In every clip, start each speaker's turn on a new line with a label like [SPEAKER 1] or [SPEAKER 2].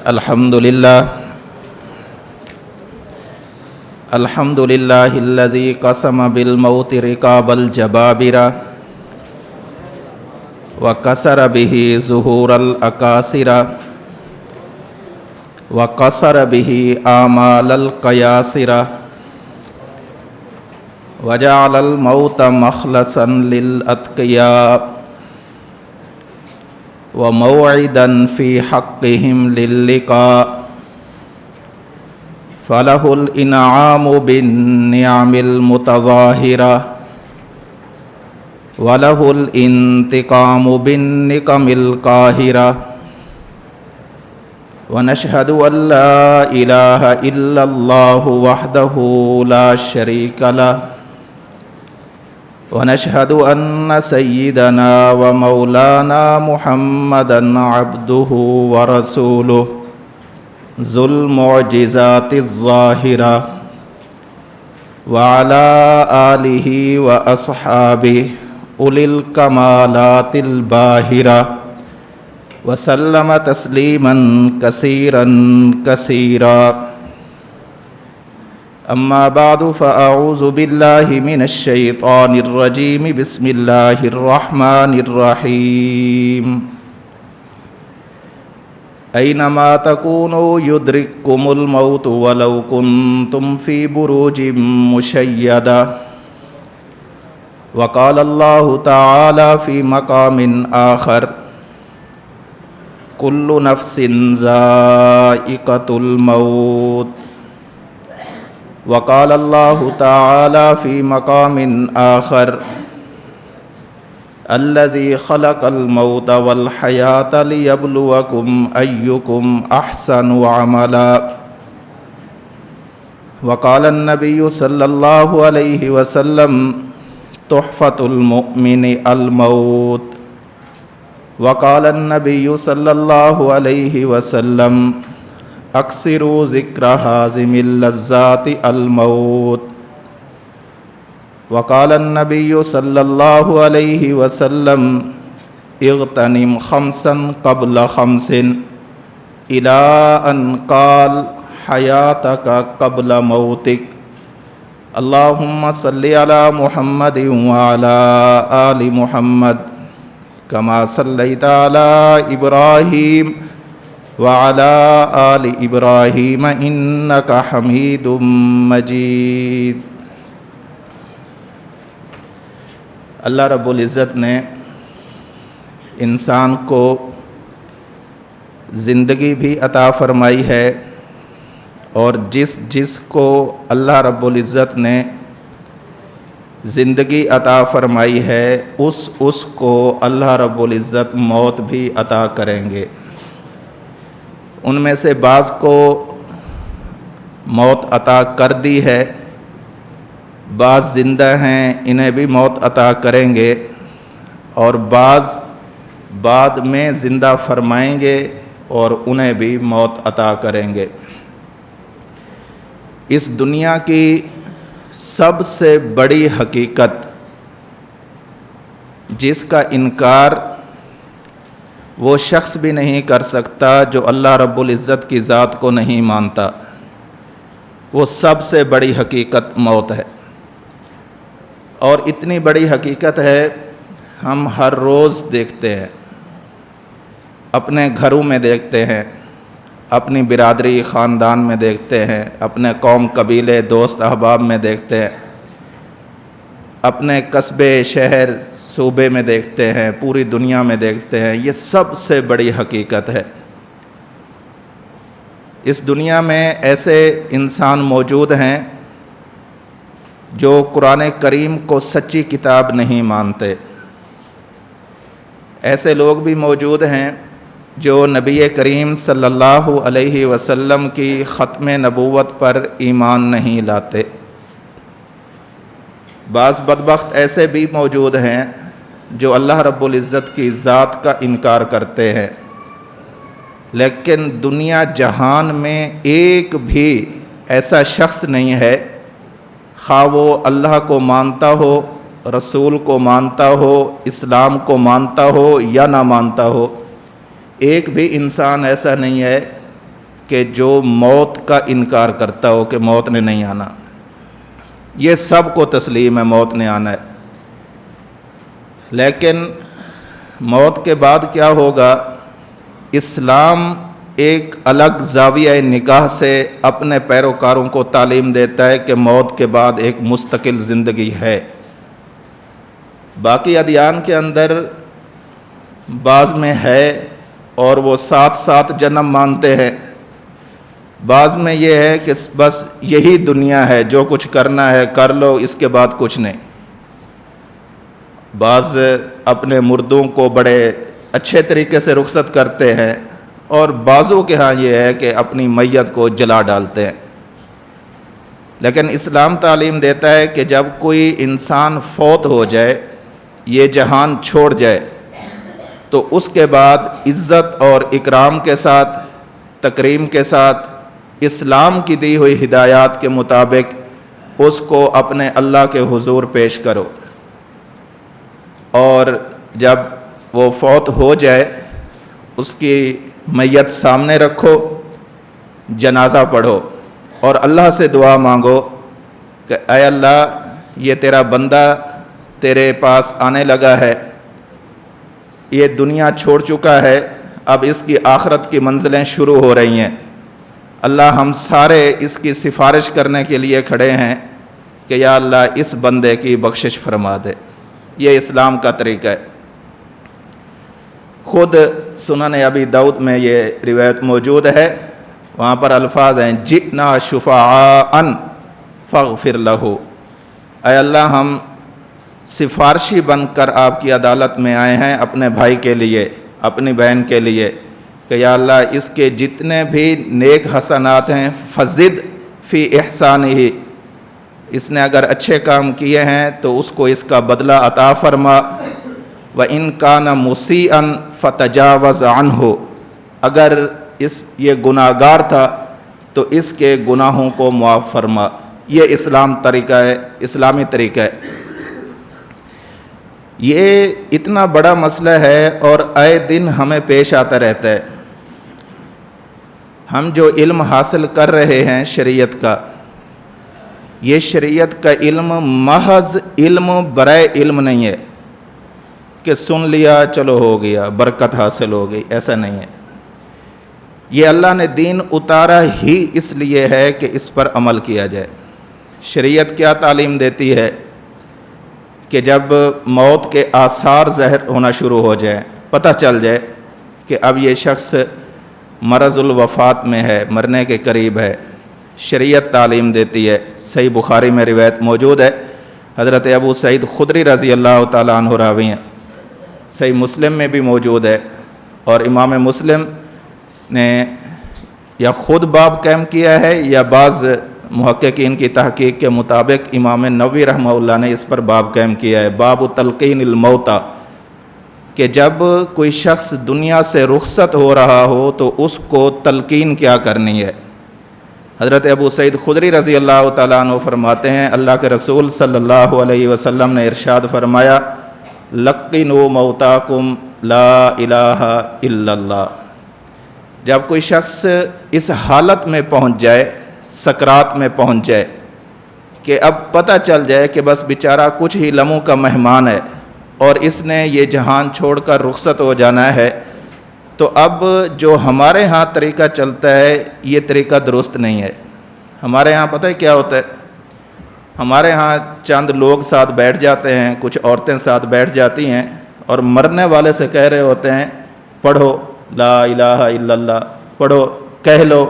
[SPEAKER 1] الحمد لله الذي قسم بالموت رقاب الجبابرة وكسر به زهور الأكاسرة وقصر به آمال القياسرة وجعل الموت مخلصا للأتقياء وموعدا في حقهم للقاء فله الإنعام بالنعم المتظاهرة وله الانتقام بالنقم القاهرة ونشهد أن لا إله إلا الله وحده لا شريك له ونشهد أن سيدنا ومولانا محمدا عبده ورسوله ذو المعجزات الظاهرة وعلى آله وأصحابه أولي الكمالات الباهرة وسلم تسليما كثيرا كثيرا أما بعد فأعوذ بالله من الشيطان الرجيم بسم الله الرحمن الرحيم أينما تكونوا يدرككم الموت ولو كنتم في بروج مشيدة وقال الله تعالى في مقام آخر كل نفس ذائقة الموت وقال الله تعالى في مقام آخر الذي خلق الموت والحياة ليبلوكم أيكم أحسن عملا وقال النبي صلى الله عليه وسلم تحفة المؤمن الموت وقال النبي صلى الله عليه وسلم اکثروا ذکر حازم اللذات الموت وقال النبی صلی اللہ علیہ وسلم اغتنم خمسا قبل خمس الى ان قال حیاتک قبل موتک اللہم صلی علی محمد وعلی آل محمد کما صلیت علی ابراہیم وعلى آل ابراہیم انک حمید مجید۔ اللہ رب العزت نے انسان کو زندگی بھی عطا فرمائی ہے، اور جس کو اللہ رب العزت نے زندگی عطا فرمائی ہے اس کو اللہ رب العزت موت بھی عطا کریں گے۔ ان میں سے بعض کو موت عطا کر دی ہے، بعض زندہ ہیں انہیں بھی موت عطا کریں گے، اور بعض بعد میں زندہ فرمائیں گے اور انہیں بھی موت عطا کریں گے۔ اس دنیا کی سب سے بڑی حقیقت جس کا انکار وہ شخص بھی نہیں کر سکتا جو اللہ رب العزت کی ذات کو نہیں مانتا، وہ سب سے بڑی حقیقت موت ہے۔ اور اتنی بڑی حقیقت ہے ہم ہر روز دیکھتے ہیں، اپنے گھروں میں دیکھتے ہیں، اپنی برادری خاندان میں دیکھتے ہیں، اپنے قوم قبیلے دوست احباب میں دیکھتے ہیں، اپنے قصبے شہر صوبے میں دیکھتے ہیں، پوری دنیا میں دیکھتے ہیں۔ یہ سب سے بڑی حقیقت ہے۔ اس دنیا میں ایسے انسان موجود ہیں جو قرآن کریم کو سچی کتاب نہیں مانتے، ایسے لوگ بھی موجود ہیں جو نبی کریم صلی اللہ علیہ وسلم کی ختم نبوت پر ایمان نہیں لاتے۔ بعض بدبخت ایسے بھی موجود ہیں جو اللہ رب العزت کی ذات کا انکار کرتے ہیں، لیکن دنیا جہان میں ایک بھی ایسا شخص نہیں ہے، خواہ وہ اللہ کو مانتا ہو، رسول کو مانتا ہو، اسلام کو مانتا ہو یا نہ مانتا ہو، ایک بھی انسان ایسا نہیں ہے کہ جو موت کا انکار کرتا ہو کہ موت نے نہیں آنا، یہ سب کو تسلیم ہے موت نے آنا ہے، لیکن موت کے بعد کیا ہوگا؟ اسلام ایک الگ زاویہ نگاہ سے اپنے پیروکاروں کو تعلیم دیتا ہے کہ موت کے بعد ایک مستقل زندگی ہے۔ باقی ادیان کے اندر بعض میں ہے اور وہ ساتھ ساتھ جنم مانتے ہیں، بعض میں یہ ہے کہ بس یہی دنیا ہے، جو کچھ کرنا ہے کر لو، اس کے بعد کچھ نہیں۔ بعض اپنے مردوں کو بڑے اچھے طریقے سے رخصت کرتے ہیں، اور بعضوں کے ہاں یہ ہے کہ اپنی میت کو جلا ڈالتے ہیں۔ لیکن اسلام تعلیم دیتا ہے کہ جب کوئی انسان فوت ہو جائے، یہ جہان چھوڑ جائے، تو اس کے بعد عزت اور اکرام کے ساتھ، تکریم کے ساتھ، اسلام کی دی ہوئی ہدایات کے مطابق اس کو اپنے اللہ کے حضور پیش کرو، اور جب وہ فوت ہو جائے اس کی میت سامنے رکھو، جنازہ پڑھو اور اللہ سے دعا مانگو کہ اے اللہ، یہ تیرا بندہ تیرے پاس آنے لگا ہے، یہ دنیا چھوڑ چکا ہے، اب اس کی آخرت کی منزلیں شروع ہو رہی ہیں، اللہ ہم سارے اس کی سفارش کرنے کے لیے کھڑے ہیں کہ یا اللہ اس بندے کی بخشش فرما دے۔ یہ اسلام کا طریقہ ہے۔ خود سنن ابی داؤد میں یہ روایت موجود ہے، وہاں پر الفاظ ہیں جئنا شفعاء فاغفر لہ، اے اللہ ہم سفارشی بن کر آپ کی عدالت میں آئے ہیں اپنے بھائی کے لیے، اپنی بہن کے لیے، کہ یا اللہ اس کے جتنے بھی نیک حسنات ہیں فزد فی احسانہ، اس نے اگر اچھے کام کیے ہیں تو اس کو اس کا بدلہ عطا فرما، وَإِن كَانَ مُسِيئًا فَتَجَاوَزْ عَنْهُ، اگر یہ گناہگار تھا تو اس کے گناہوں کو معاف فرما۔ یہ اسلام طریقہ ہے، اسلامی طریقہ ہے۔ یہ اتنا بڑا مسئلہ ہے اور آئے دن ہمیں پیش آتا رہتا ہے۔ ہم جو علم حاصل کر رہے ہیں شریعت کا، یہ شریعت کا علم محض علم برائے علم نہیں ہے کہ سن لیا چلو ہو گیا، برکت حاصل ہو گئی، ایسا نہیں ہے۔ یہ اللہ نے دین اتارا ہی اس لیے ہے کہ اس پر عمل کیا جائے۔ شریعت کیا تعلیم دیتی ہے کہ جب موت کے آثار ظاہر ہونا شروع ہو جائیں، پتہ چل جائے کہ اب یہ شخص مرض الوفات میں ہے، مرنے کے قریب ہے، شریعت تعلیم دیتی ہے۔ صحیح بخاری میں روایت موجود ہے، حضرت ابو سعید خدری رضی اللہ تعالیٰ عنہ راوی ہیں، صحیح مسلم میں بھی موجود ہے، اور امام مسلم نے یا خود باب قائم کیا ہے یا بعض محققین کی تحقیق کے مطابق امام نووی رحمہ اللہ نے اس پر باب قائم کیا ہے، باب تلقین الموتى، کہ جب کوئی شخص دنیا سے رخصت ہو رہا ہو تو اس کو تلقین کیا کرنی ہے۔ حضرت ابو سعید خدری رضی اللہ تعالیٰ عنہ فرماتے ہیں اللہ کے رسول صلی اللہ علیہ وسلم نے ارشاد فرمایا لقنوا موتاکم لا الہ الا اللہ۔ جب کوئی شخص اس حالت میں پہنچ جائے، سکرات میں پہنچ جائے کہ اب پتہ چل جائے کہ بس بیچارہ کچھ ہی لمحوں کا مہمان ہے اور اس نے یہ جہان چھوڑ کر رخصت ہو جانا ہے، تو اب جو ہمارے ہاں طریقہ چلتا ہے یہ طریقہ درست نہیں ہے۔ ہمارے ہاں پتہ ہے کیا ہوتا ہے؟ ہمارے ہاں چند لوگ ساتھ بیٹھ جاتے ہیں، کچھ عورتیں ساتھ بیٹھ جاتی ہیں اور مرنے والے سے کہہ رہے ہوتے ہیں پڑھو لا الہ الا اللہ، پڑھو، کہہ لو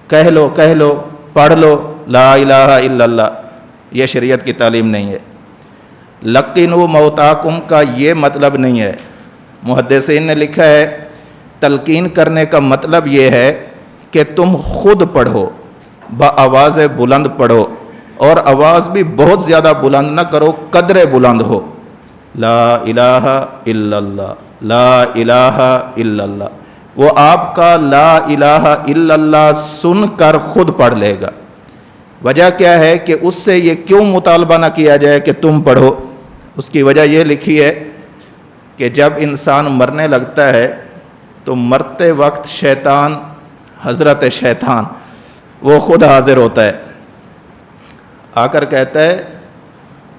[SPEAKER 1] کہہ لو کہہ لو، پڑھ لو لا الہ الا اللہ۔ یہ شریعت کی تعلیم نہیں ہے۔ لقنوا موتاکم کا یہ مطلب نہیں ہے۔ محدثین نے لکھا ہے تلقین کرنے کا مطلب یہ ہے کہ تم خود پڑھو، بآواز بلند پڑھو، اور آواز بھی بہت زیادہ بلند نہ کرو، قدر بلند ہو، لا الہ الا اللہ، لا الہ الا اللہ۔ وہ آپ کا لا الہ الا اللہ سن کر خود پڑھ لے گا۔ وجہ کیا ہے کہ اس سے یہ کیوں مطالبہ نہ کیا جائے کہ تم پڑھو؟ اس کی وجہ یہ لکھی ہے کہ جب انسان مرنے لگتا ہے تو مرتے وقت شیطان حضرت شیطان وہ خود حاضر ہوتا ہے، آ کر کہتا ہے،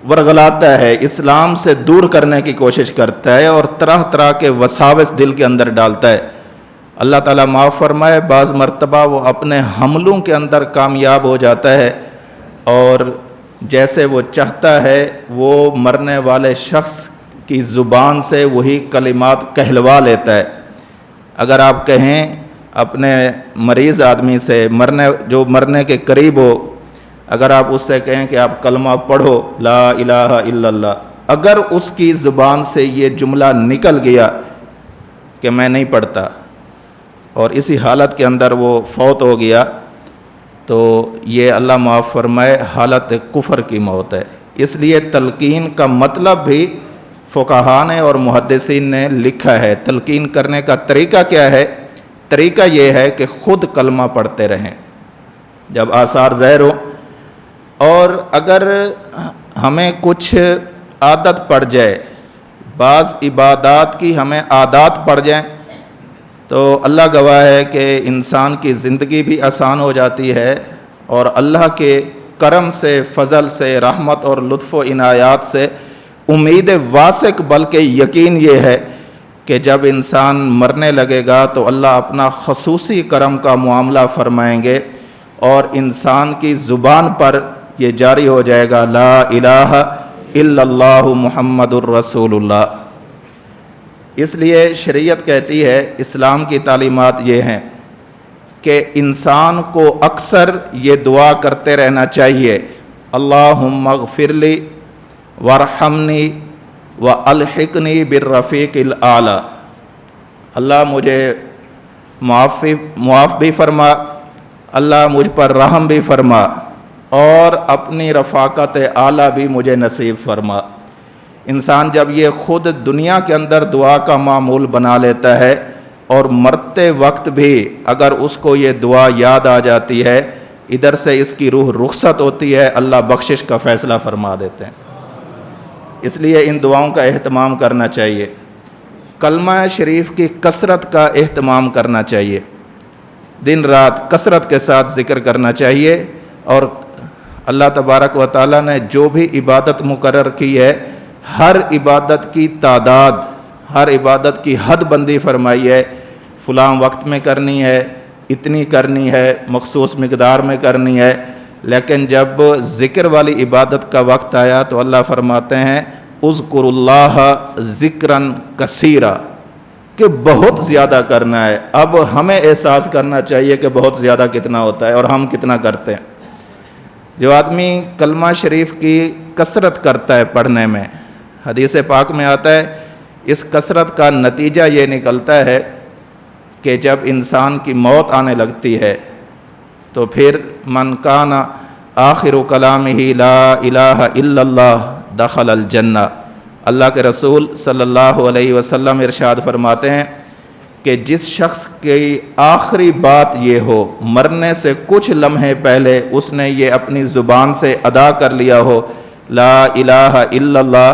[SPEAKER 1] ورغلاتا ہے، اسلام سے دور کرنے کی کوشش کرتا ہے اور طرح طرح کے وساوس دل کے اندر ڈالتا ہے۔ اللہ تعالیٰ معاف فرمائے، بعض مرتبہ وہ اپنے حملوں کے اندر کامیاب ہو جاتا ہے اور جیسے وہ چاہتا ہے وہ مرنے والے شخص کی زبان سے وہی کلمات کہلوا لیتا ہے۔ اگر آپ کہیں اپنے مریض آدمی سے، جو مرنے کے قریب ہو، اگر آپ اس سے کہیں کہ آپ کلمہ پڑھو لا الہ الا اللہ، اگر اس کی زبان سے یہ جملہ نکل گیا کہ میں نہیں پڑھتا اور اسی حالت کے اندر وہ فوت ہو گیا، تو یہ اللہ معاف فرمائے حالت کفر کی موت ہے۔ اس لیے تلقین کا مطلب بھی فقہاء نے اور محدثین نے لکھا ہے۔ تلقین کرنے کا طریقہ کیا ہے؟ طریقہ یہ ہے کہ خود کلمہ پڑھتے رہیں جب آثار ظاہر ہو، اور اگر ہمیں کچھ عادت پڑ جائے، بعض عبادات کی ہمیں عادات پڑ جائیں، تو اللہ گواہ ہے کہ انسان کی زندگی بھی آسان ہو جاتی ہے، اور اللہ کے کرم سے، فضل سے، رحمت اور لطف و عنایات سے امید واثق بلکہ یقین یہ ہے کہ جب انسان مرنے لگے گا تو اللہ اپنا خصوصی کرم کا معاملہ فرمائیں گے اور انسان کی زبان پر یہ جاری ہو جائے گا، لا الہ الا اللہ محمد الرسول اللہ۔ اس لیے شریعت کہتی ہے، اسلام کی تعلیمات یہ ہیں کہ انسان کو اکثر یہ دعا کرتے رہنا چاہیے، اللہم اغفر لی وارحمنی والحقنی بالرفیق الاعلی، اللہ مجھے معاف بھی فرما، اللہ مجھ پر رحم بھی فرما، اور اپنی رفاقت اعلیٰ بھی مجھے نصیب فرما۔ انسان جب یہ خود دنیا کے اندر دعا کا معمول بنا لیتا ہے اور مرتے وقت بھی اگر اس کو یہ دعا یاد آ جاتی ہے، ادھر سے اس کی روح رخصت ہوتی ہے، اللہ بخشش کا فیصلہ فرما دیتے ہیں۔ اس لیے ان دعاؤں کا اہتمام کرنا چاہیے، کلمہ شریف کی کثرت کا اہتمام کرنا چاہیے، دن رات کثرت کے ساتھ ذکر کرنا چاہیے، اور اللہ تبارک و تعالیٰ نے جو بھی عبادت مقرر کی ہے، ہر عبادت کی تعداد، ہر عبادت کی حد بندی فرمائی ہے، فلاں وقت میں کرنی ہے، اتنی کرنی ہے، مخصوص مقدار میں کرنی ہے، لیکن جب ذکر والی عبادت کا وقت آیا تو اللہ فرماتے ہیں اذکر اللہ ذکراً کثیرا، کہ بہت زیادہ کرنا ہے۔ اب ہمیں احساس کرنا چاہیے کہ بہت زیادہ کتنا ہوتا ہے اور ہم کتنا کرتے ہیں۔ جو آدمی کلمہ شریف کی کثرت کرتا ہے پڑھنے میں، حدیث پاک میں آتا ہے، اس کثرت کا نتیجہ یہ نکلتا ہے کہ جب انسان کی موت آنے لگتی ہے تو پھر من کان آخر کلامہ لا الہ الا اللہ دخل الجنہ، اللہ کے رسول صلی اللہ علیہ وسلم ارشاد فرماتے ہیں کہ جس شخص کی آخری بات یہ ہو، مرنے سے کچھ لمحے پہلے اس نے یہ اپنی زبان سے ادا کر لیا ہو، لا الہ الا اللہ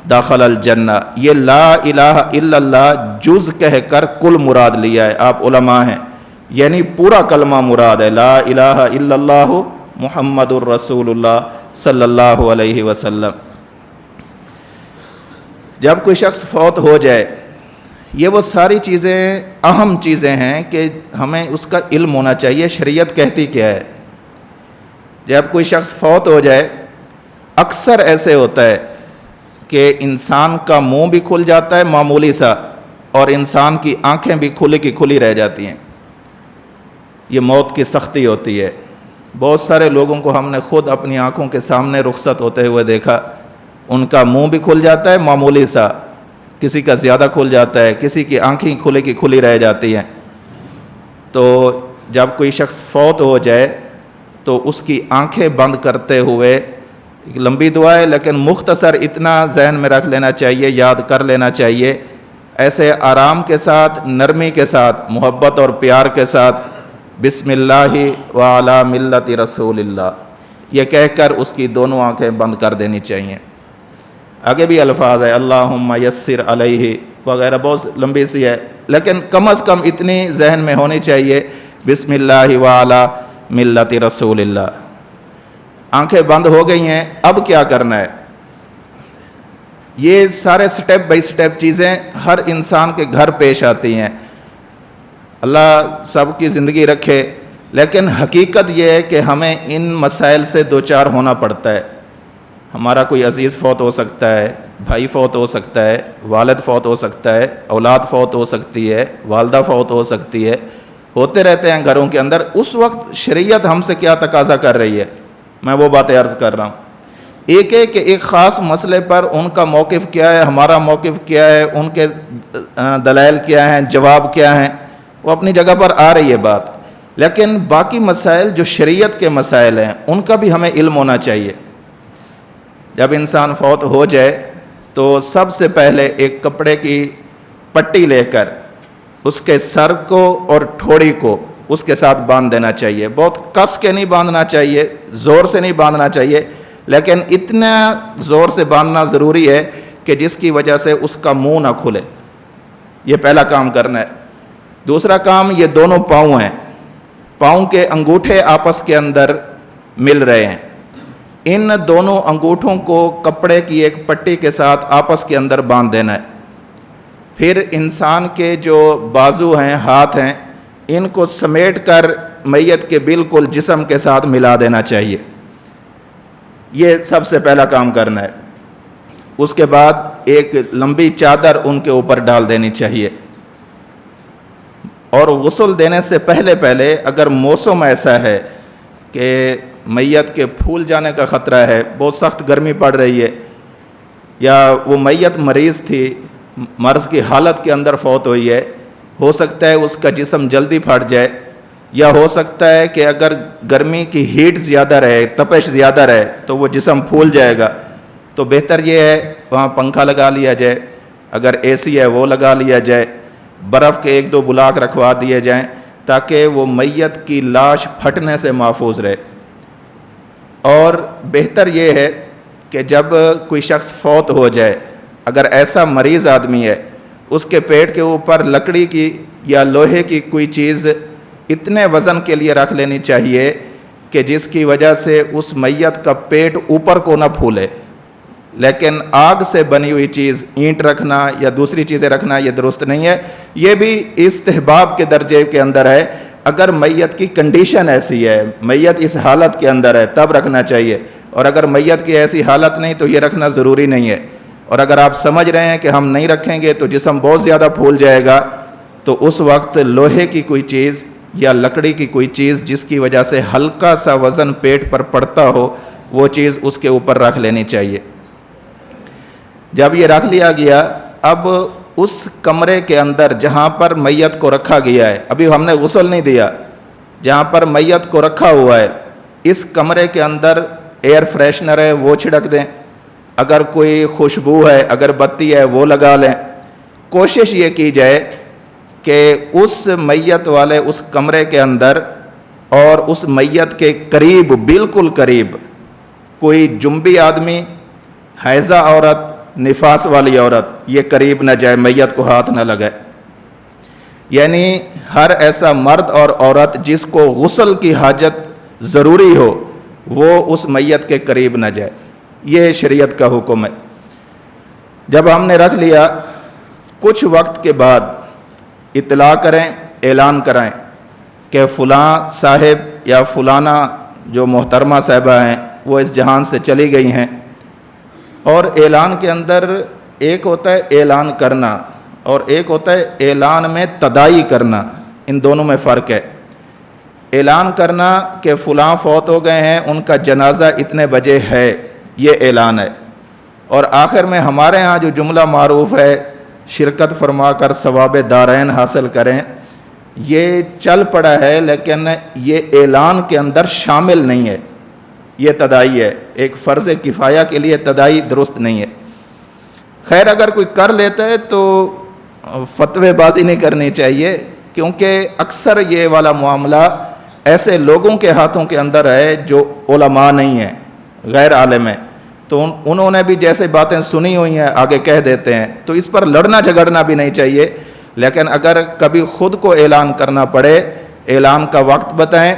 [SPEAKER 1] داخل الجنہ، یہ لا الہ الا اللہ جز کہہ کر کل مراد لیا ہے، آپ علماء ہیں، یعنی پورا کلمہ مراد ہے، لا الہ الا اللہ محمد الرسول اللہ صلی اللہ علیہ وسلم۔ جب کوئی شخص فوت ہو جائے، یہ وہ ساری چیزیں اہم چیزیں ہیں کہ ہمیں اس کا علم ہونا چاہیے، شریعت کہتی کیا ہے۔ جب کوئی شخص فوت ہو جائے، اکثر ایسے ہوتا ہے کہ انسان کا منہ بھی کھل جاتا ہے معمولی سا، اور انسان کی آنکھیں بھی کھلی کی کھلی رہ جاتی ہیں۔ یہ موت کی سختی ہوتی ہے۔ بہت سارے لوگوں کو ہم نے خود اپنی آنکھوں کے سامنے رخصت ہوتے ہوئے دیکھا، ان کا منہ بھی کھل جاتا ہے معمولی سا، کسی کا زیادہ کھل جاتا ہے، کسی کی آنکھیں کھلے کی کھلی رہ جاتی ہیں۔ تو جب کوئی شخص فوت ہو جائے تو اس کی آنکھیں بند کرتے ہوئے، ایک لمبی دعا ہے لیکن مختصر اتنا ذہن میں رکھ لینا چاہیے، یاد کر لینا چاہیے، ایسے آرام کے ساتھ، نرمی کے ساتھ، محبت اور پیار کے ساتھ، بسم اللہ وعلی ملت رسول اللہ، یہ کہہ کر اس کی دونوں آنکھیں بند کر دینی چاہیے۔ آگے بھی الفاظ ہے، اللہم یسر علیہ وغیرہ، بہت لمبی سی ہے، لیکن کم از کم اتنی ذہن میں ہونی چاہیے بسم اللہ وعلی ملت رسول اللہ. آنکھیں بند ہو گئی ہیں، اب کیا کرنا ہے؟ یہ سارے سٹیپ بائی سٹیپ چیزیں ہر انسان کے گھر پیش آتی ہیں. اللہ سب کی زندگی رکھے، لیکن حقیقت یہ ہے کہ ہمیں ان مسائل سے دوچار ہونا پڑتا ہے. ہمارا کوئی عزیز فوت ہو سکتا ہے، بھائی فوت ہو سکتا ہے، والد فوت ہو سکتا ہے، اولاد فوت ہو سکتی ہے، والدہ فوت ہو سکتی ہے، ہوتے رہتے ہیں گھروں کے اندر. اس وقت شریعت ہم سے کیا تقاضا کر رہی ہے، میں وہ باتیں عرض کر رہا ہوں. ایک ہے کہ ایک خاص مسئلے پر ان کا موقف کیا ہے، ہمارا موقف کیا ہے، ان کے دلائل کیا ہیں، جواب کیا ہیں، وہ اپنی جگہ پر آ رہی ہے بات. لیکن باقی مسائل جو شریعت کے مسائل ہیں ان کا بھی ہمیں علم ہونا چاہیے. جب انسان فوت ہو جائے تو سب سے پہلے ایک کپڑے کی پٹی لے کر اس کے سر کو اور ٹھوڑی کو اس کے ساتھ باندھ دینا چاہیے. بہت کس کے نہیں باندھنا چاہیے، زور سے نہیں باندھنا چاہیے، لیکن اتنا زور سے باندھنا ضروری ہے کہ جس کی وجہ سے اس کا منہ نہ کھلے. یہ پہلا کام کرنا ہے. دوسرا کام، یہ دونوں پاؤں ہیں، پاؤں کے انگوٹھے آپس کے اندر مل رہے ہیں. ان دونوں انگوٹھوں کو کپڑے کی ایک پٹی کے ساتھ آپس کے اندر باندھ دینا ہے. پھر انسان کے جو بازو ہیں، ہاتھ ہیں، ان کو سمیٹ کر میت کے بالکل جسم کے ساتھ ملا دینا چاہیے. یہ سب سے پہلا کام کرنا ہے. اس کے بعد ایک لمبی چادر ان کے اوپر ڈال دینی چاہیے. اور غسل دینے سے پہلے اگر موسم ایسا ہے کہ میت کے پھول جانے کا خطرہ ہے، بہت سخت گرمی پڑ رہی ہے، یا وہ میت مریض تھی، مرض کی حالت کے اندر فوت ہوئی ہے، ہو سکتا ہے اس کا جسم جلدی پھٹ جائے، یا ہو سکتا ہے کہ اگر گرمی کی ہیٹ زیادہ رہے، تپش زیادہ رہے تو وہ جسم پھول جائے گا. تو بہتر یہ ہے وہاں پنکھا لگا لیا جائے، اگر اے سی ہے وہ لگا لیا جائے، برف کے 1-2 بلاک رکھوا دیے جائیں تاکہ وہ میت کی لاش پھٹنے سے محفوظ رہے. اور بہتر یہ ہے کہ جب کوئی شخص فوت ہو جائے، اگر ایسا مریض آدمی ہے، اس کے پیٹ کے اوپر لکڑی کی یا لوہے کی کوئی چیز اتنے وزن کے لیے رکھ لینی چاہیے کہ جس کی وجہ سے اس میت کا پیٹ اوپر کو نہ پھولے. لیکن آگ سے بنی ہوئی چیز، اینٹ رکھنا یا دوسری چیزیں رکھنا، یہ درست نہیں ہے. یہ بھی استحباب کے درجے کے اندر ہے. اگر میت کی کنڈیشن ایسی ہے، میت اس حالت کے اندر ہے، تب رکھنا چاہیے. اور اگر میت کی ایسی حالت نہیں تو یہ رکھنا ضروری نہیں ہے. اور اگر آپ سمجھ رہے ہیں کہ ہم نہیں رکھیں گے تو جسم بہت زیادہ پھول جائے گا، تو اس وقت لوہے کی کوئی چیز یا لکڑی کی کوئی چیز جس کی وجہ سے ہلکا سا وزن پیٹ پر پڑتا ہو، وہ چیز اس کے اوپر رکھ لینی چاہیے. جب یہ رکھ لیا گیا، اب اس کمرے کے اندر جہاں پر میت کو رکھا گیا ہے، ابھی ہم نے غسل نہیں دیا، جہاں پر میت کو رکھا ہوا ہے، اس کمرے کے اندر ایئر فریشنر ہے وہ چھڑک دیں. اگر کوئی خوشبو ہے، اگر بتی ہے وہ لگا لیں. کوشش یہ کی جائے کہ اس میت والے اس کمرے کے اندر اور اس میت کے قریب، بالکل قریب، کوئی جنبی آدمی، حیضہ عورت، نفاس والی عورت یہ قریب نہ جائے، میت کو ہاتھ نہ لگائے. یعنی ہر ایسا مرد اور عورت جس کو غسل کی حاجت ضروری ہو وہ اس میت کے قریب نہ جائے. یہ شریعت کا حکم ہے. جب ہم نے رکھ لیا، کچھ وقت کے بعد اطلاع کریں، اعلان کرائیں کہ فلاں صاحب یا فلانہ جو محترمہ صاحبہ ہیں وہ اس جہان سے چلی گئی ہیں. اور اعلان کے اندر ایک ہوتا ہے اعلان کرنا اور ایک ہوتا ہے اعلان میں تداعی کرنا. ان دونوں میں فرق ہے. اعلان کرنا کہ فلاں فوت ہو گئے ہیں، ان کا جنازہ اتنے بجے ہے، یہ اعلان ہے. اور آخر میں ہمارے ہاں جو جملہ معروف ہے، شرکت فرما کر ثواب دارین حاصل کریں، یہ چل پڑا ہے لیکن یہ اعلان کے اندر شامل نہیں ہے. یہ تداعی ہے. ایک فرض کفایہ کے لیے تداعی درست نہیں ہے. خیر اگر کوئی کر لیتا ہے تو فتوی بازی نہیں کرنی چاہیے، کیونکہ اکثر یہ والا معاملہ ایسے لوگوں کے ہاتھوں کے اندر ہے جو علماء نہیں ہیں، غیر عالم ہیں. تو انہوں نے بھی جیسے باتیں سنی ہوئی ہیں آگے کہہ دیتے ہیں. تو اس پر لڑنا جھگڑنا بھی نہیں چاہیے. لیکن اگر کبھی خود کو اعلان کرنا پڑے اعلان کا وقت بتائیں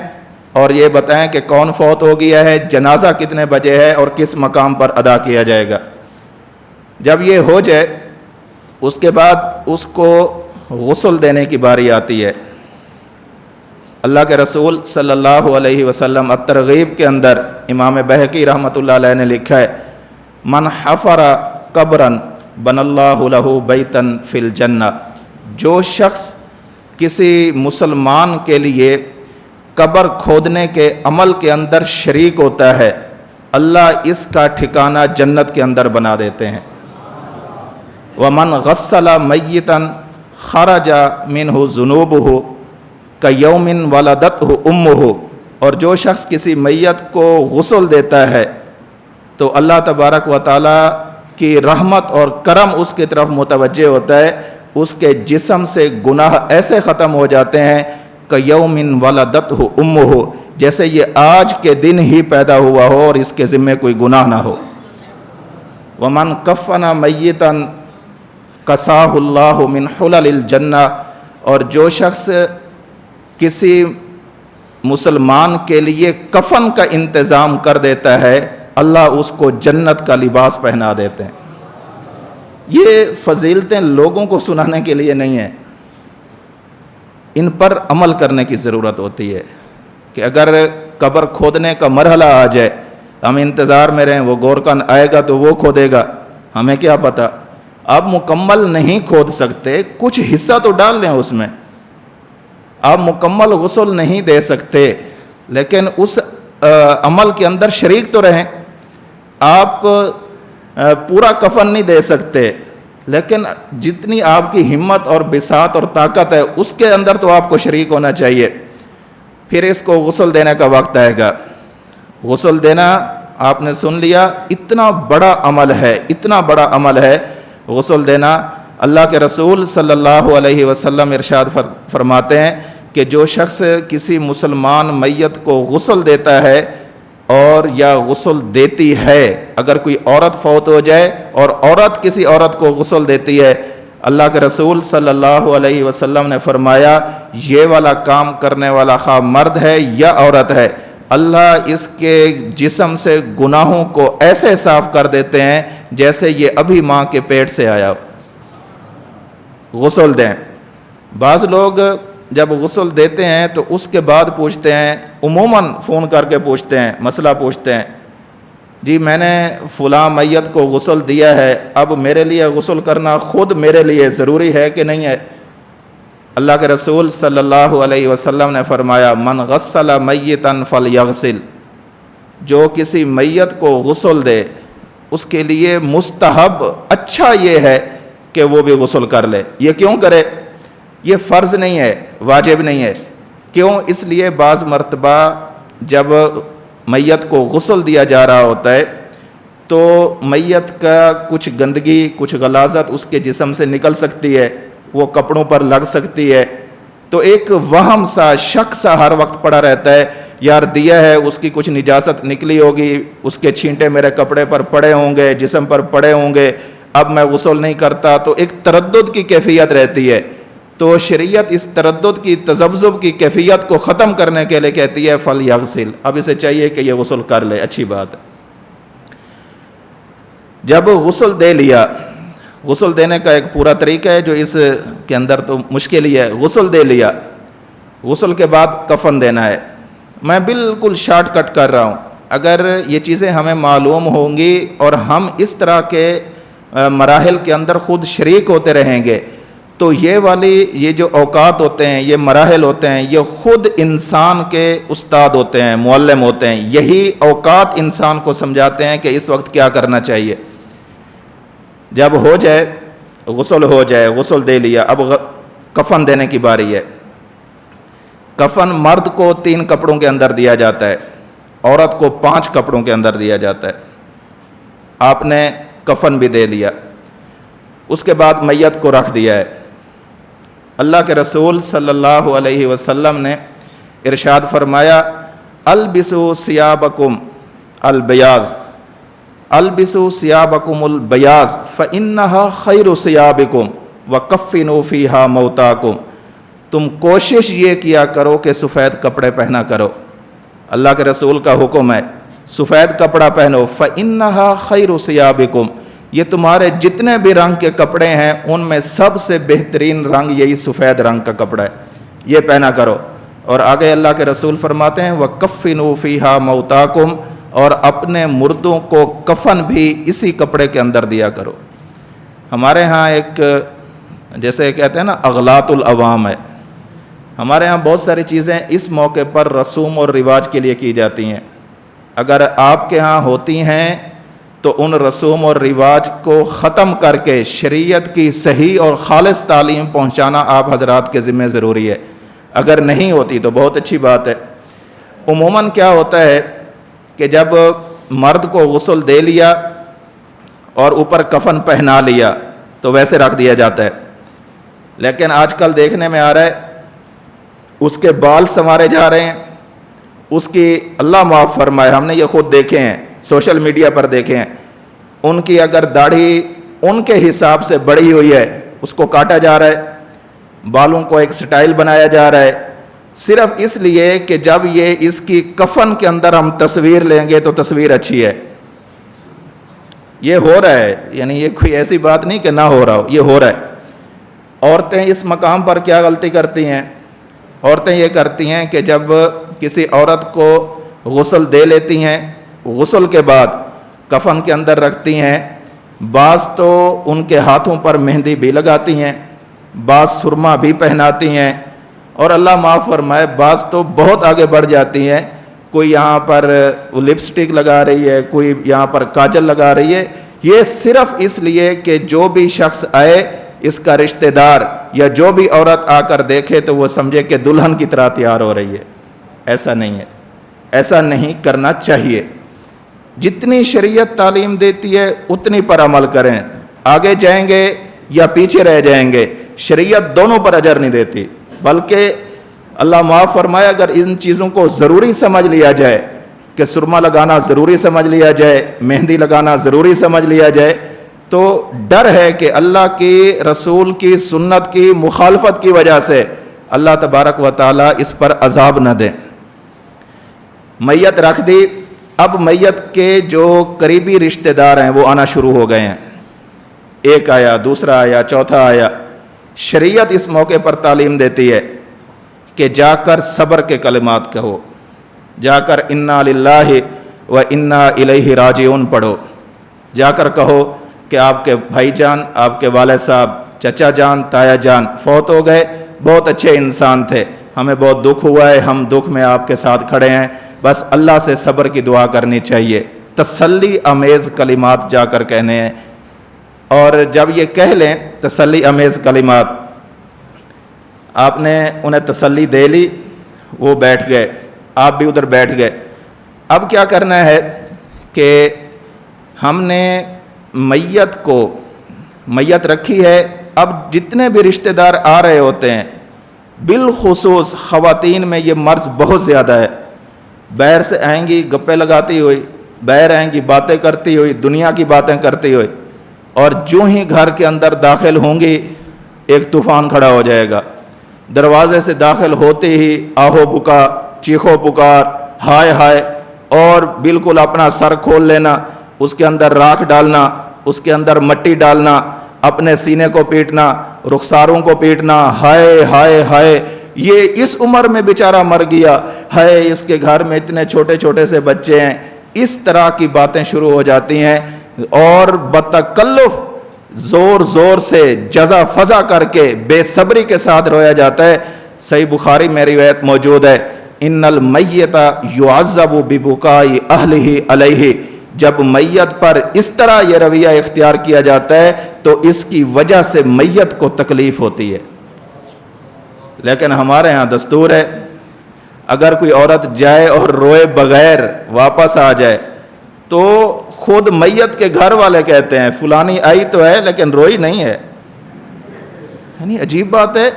[SPEAKER 1] اور یہ بتائیں کہ کون فوت ہو گیا ہے، جنازہ کتنے بجے ہے اور کس مقام پر ادا کیا جائے گا۔ جب یہ ہو جائے اس کے بعد اس کو غسل دینے کی باری آتی ہے۔ اللہ کے رسول صلی اللہ علیہ وسلم الترغیب کے اندر امام بہقی رحمۃ اللہ علیہ نے لکھا ہے، من حفر قبرا بن اللہ لہ بیتا فی الجنہ، جو شخص کسی مسلمان کے لیے قبر کھودنے کے عمل کے اندر شریک ہوتا ہے، اللہ اس کا ٹھکانہ جنت کے اندر بنا دیتے ہیں۔ ومن غسل میتا خرج منہ ذنوبہ کیوم ولدتہ امہ، اور جو شخص کسی میت کو غسل دیتا ہے تو اللہ تبارک و تعالیٰ کی رحمت اور کرم اس کی طرف متوجہ ہوتا ہے، اس کے جسم سے گناہ ایسے ختم ہو جاتے ہیں کیوم ولدتہ امہ، جیسے یہ آج کے دن ہی پیدا ہوا ہو اور اس کے ذمے کوئی گناہ نہ ہو۔ ومن کفن میتا کساہ اللہ من حلل الجنہ، اور جو شخص کسی مسلمان کے لیے کفن کا انتظام کر دیتا ہے، اللہ اس کو جنت کا لباس پہنا دیتے ہیں۔ یہ فضیلتیں لوگوں کو سنانے کے لیے نہیں ہیں، ان پر عمل کرنے کی ضرورت ہوتی ہے کہ اگر قبر کھودنے کا مرحلہ آ جائے، ہم انتظار میں رہیں، وہ گورکن آئے گا تو وہ کھودے گا، ہمیں کیا پتہ۔ آپ مکمل نہیں کھود سکتے، کچھ حصہ تو ڈال لیں اس میں، آپ مکمل غسل نہیں دے سکتے لیکن اس عمل کے اندر شریک تو رہیں۔ آپ پورا کفن نہیں دے سکتے لیکن جتنی آپ کی ہمت اور بساط اور طاقت ہے اس کے اندر تو آپ کو شریک ہونا چاہیے۔ پھر اس کو غسل دینے کا وقت آئے گا۔ غسل دینا آپ نے سن لیا، اتنا بڑا عمل ہے، اتنا عمل ہے غسل دینا۔ اللہ کے رسول صلی اللہ علیہ وسلم ارشاد فرماتے ہیں کہ جو شخص کسی مسلمان میت کو غسل دیتا ہے اور یا غسل دیتی ہے، اگر کوئی عورت فوت ہو جائے اور عورت کسی عورت کو غسل دیتی ہے، اللہ کے رسول صلی اللہ علیہ وسلم نے فرمایا یہ والا کام کرنے والا خواہ مرد ہے یا عورت ہے، اللہ اس کے جسم سے گناہوں کو ایسے صاف کر دیتے ہیں جیسے یہ ابھی ماں کے پیٹ سے آیا ہو۔ غسل دیں۔ بعض لوگ جب غسل دیتے ہیں تو اس کے بعد پوچھتے ہیں، عموماً فون کر کے پوچھتے ہیں، مسئلہ پوچھتے ہیں، جی میں نے فلاں میت کو غسل دیا ہے، اب میرے لیے غسل کرنا خود میرے لیے ضروری ہے کہ نہیں ہے؟ اللہ کے رسول صلی اللہ علیہ وسلم نے فرمایا من غسل میتا فلیغسل، جو کسی میت کو غسل دے اس کے لیے مستحب اچھا یہ ہے کہ وہ بھی غسل کر لے۔ یہ کیوں کرے؟ یہ فرض نہیں ہے، واجب نہیں ہے۔ کیوں؟ اس لیے بعض مرتبہ جب میت کو غسل دیا جا رہا ہوتا ہے تو میت کا کچھ گندگی، کچھ غلاظت اس کے جسم سے نکل سکتی ہے، وہ کپڑوں پر لگ سکتی ہے، تو ایک وہم سا، شک سا ہر وقت پڑا رہتا ہے، یار دیا ہے اس کی کچھ نجاست نکلی ہوگی، اس کے چھینٹے میرے کپڑے پر پڑے ہوں گے، جسم پر پڑے ہوں گے، اب میں غسل نہیں کرتا، تو ایک تردد کی کیفیت رہتی ہے۔ تو شریعت اس تردد کی، تذبذب کی کیفیت کو ختم کرنے کے لیے کہتی ہے فلیغسل، اب اسے چاہیے کہ یہ غسل کر لے، اچھی بات ہے۔ جب غسل دے لیا، غسل دینے کا ایک پورا طریقہ ہے جو اس کے اندر تو مشکل ہی ہے، غسل دے لیا، غسل کے بعد کفن دینا ہے۔ میں بالکل شارٹ کٹ کر رہا ہوں، اگر یہ چیزیں ہمیں معلوم ہوں گی اور ہم اس طرح کے مراحل کے اندر خود شریک ہوتے رہیں گے تو یہ جو اوقات ہوتے ہیں، یہ مراحل ہوتے ہیں، یہ خود انسان کے استاد ہوتے ہیں، معلم ہوتے ہیں، یہی اوقات انسان کو سمجھاتے ہیں کہ اس وقت کیا کرنا چاہیے۔ جب ہو جائے، غسل دے لیا، اب کفن دینے کی باری ہے۔ کفن مرد کو 3 کپڑوں کے اندر دیا جاتا ہے، عورت کو 5 کپڑوں کے اندر دیا جاتا ہے۔ آپ نے کفن بھی دے لیا، اس کے بعد میت کو رکھ دیا ہے۔ اللہ کے رسول صلی اللہ علیہ وسلم نے ارشاد فرمایا البسوا ثیابکم البیاض، البسوا ثیابکم البیاض فانھا خیر ثیابکم وکفنوا فیھا موتاکم۔ تم کوشش یہ کیا کرو کہ سفید کپڑے پہنا کرو. اللہ کے رسول کا حکم ہے سفید کپڑا پہنو. فَإِنَّهَا خَيْرُ ثِيَابِكُمْ, یہ تمہارے جتنے بھی رنگ کے کپڑے ہیں ان میں سب سے بہترین رنگ یہی سفید رنگ کا کپڑا ہے, یہ پہنا کرو. اور آگے اللہ کے رسول فرماتے ہیں وَكَفِّنُوا فِيهَا مَوْتَاكُمْ, اور اپنے مردوں کو کفن بھی اسی کپڑے کے اندر دیا کرو. ہمارے ہاں ایک جیسے کہتے ہیں نا اغلاط العوام ہے, ہمارے ہاں بہت ساری چیزیں اس موقع پر رسوم اور رواج کے لیے کی جاتی ہیں. اگر آپ کے ہاں ہوتی ہیں تو ان رسوم اور رواج کو ختم کر کے شریعت کی صحیح اور خالص تعلیم پہنچانا آپ حضرات کے ذمہ ضروری ہے. اگر نہیں ہوتی تو بہت اچھی بات ہے. عموماً کیا ہوتا ہے کہ جب مرد کو غسل دے لیا اور اوپر کفن پہنا لیا تو ویسے رکھ دیا جاتا ہے, لیکن آج کل دیکھنے میں آ رہا ہے اس کے بال سنوارے جا رہے ہیں, اس کی اللہ معاف فرمائے, ہم نے یہ خود دیکھے ہیں, سوشل میڈیا پر دیکھے ہیں, ان کی اگر داڑھی ان کے حساب سے بڑی ہوئی ہے اس کو کاٹا جا رہا ہے, بالوں کو ایک سٹائل بنایا جا رہا ہے, صرف اس لیے کہ جب یہ اس کی کفن کے اندر ہم تصویر لیں گے تو تصویر اچھی ہے. یہ ہو رہا ہے, یعنی یہ کوئی ایسی بات نہیں کہ نہ ہو رہا ہو, یہ ہو رہا ہے. عورتیں اس مقام پر کیا غلطی کرتی ہیں, عورتیں یہ کرتی ہیں کہ جب کسی عورت کو غسل دے لیتی ہیں, غسل کے بعد کفن کے اندر رکھتی ہیں, بعض تو ان کے ہاتھوں پر مہندی بھی لگاتی ہیں, بعض سرما بھی پہناتی ہیں, اور اللہ معاف فرمائے بعض تو بہت آگے بڑھ جاتی ہیں, کوئی یہاں پر لپسٹک لگا رہی ہے, کوئی یہاں پر کاجل لگا رہی ہے. یہ صرف اس لیے کہ جو بھی شخص آئے اس کا رشتہ دار یا جو بھی عورت آ کر دیکھے تو وہ سمجھے کہ دلہن کی طرح تیار ہو رہی ہے. ایسا نہیں ہے, ایسا نہیں کرنا چاہیے. جتنی شریعت تعلیم دیتی ہے اتنی پر عمل کریں. آگے جائیں گے یا پیچھے رہ جائیں گے, شریعت دونوں پر اجر نہیں دیتی, بلکہ اللہ معاف فرمائے اگر ان چیزوں کو ضروری سمجھ لیا جائے کہ سرما لگانا ضروری سمجھ لیا جائے, مہندی لگانا ضروری سمجھ لیا جائے, تو ڈر ہے کہ اللہ کی رسول کی سنت کی مخالفت کی وجہ سے اللہ تبارک و تعالیٰ اس پر عذاب نہ دیں. میت رکھ دی, اب میت کے جو قریبی رشتہ دار ہیں وہ آنا شروع ہو گئے ہیں, ایک آیا, دوسرا آیا, چوتھا آیا. شریعت اس موقع پر تعلیم دیتی ہے کہ جا کر صبر کے کلمات کہو, جا کر انا للہ و انا الیہ راجعون پڑھو, جا کر کہو کہ آپ کے بھائی جان, آپ کے والد صاحب, چچا جان, تایا جان فوت ہو گئے, بہت اچھے انسان تھے, ہمیں بہت دکھ ہوا ہے, ہم دکھ میں آپ کے ساتھ کھڑے ہیں, بس اللہ سے صبر کی دعا کرنی چاہیے. تسلی امیز کلمات جا کر کہنے ہیں, اور جب یہ کہہ لیں تسلی امیز کلمات, آپ نے انہیں تسلی دے لی, وہ بیٹھ گئے, آپ بھی ادھر بیٹھ گئے. اب کیا کرنا ہے کہ ہم نے میت رکھی ہے, اب جتنے بھی رشتہ دار آ رہے ہوتے ہیں, بالخصوص خواتین میں یہ مرض بہت زیادہ ہے, باہر سے آئیں گی گپے لگاتی ہوئی, باہر آئیں گی باتیں کرتی ہوئی, دنیا کی باتیں کرتی ہوئی, اور جو ہی گھر کے اندر داخل ہوں گی ایک طوفان کھڑا ہو جائے گا. دروازے سے داخل ہوتے ہی آہو بکا, چیخو پکار, ہائے ہائے, اور بالکل اپنا سر کھول لینا, اس کے اندر راکھ ڈالنا, اس کے اندر مٹی ڈالنا, اپنے سینے کو پیٹنا, رخساروں کو پیٹنا, ہائے ہائے ہائے یہ اس عمر میں بیچارہ مر گیا, ہائے اس کے گھر میں اتنے چھوٹے چھوٹے سے بچے ہیں. اس طرح کی باتیں شروع ہو جاتی ہیں, اور بتکلف زور زور سے جزا فضا کر کے بے صبری کے ساتھ رویا جاتا ہے. صحیح بخاری میں روایت موجود ہے, ان المیت یعذب ببکاء اہلہ علیہ, جب میت پر اس طرح یہ رویہ اختیار کیا جاتا ہے تو اس کی وجہ سے میت کو تکلیف ہوتی ہے. لیکن ہمارے ہاں دستور ہے اگر کوئی عورت جائے اور روئے بغیر واپس آ جائے تو خود میت کے گھر والے کہتے ہیں فلانی آئی تو ہے لیکن روئی نہیں ہے. یعنی عجیب بات ہے,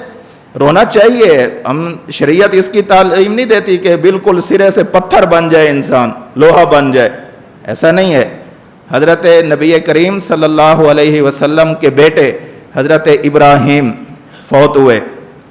[SPEAKER 1] رونا چاہیے. ہم شریعت اس کی تعلیم نہیں دیتی کہ بالکل سرے سے پتھر بن جائے انسان, لوہا بن جائے, ایسا نہیں ہے. حضرت نبی کریم صلی اللہ علیہ وسلم کے بیٹے حضرت ابراہیم فوت ہوئے,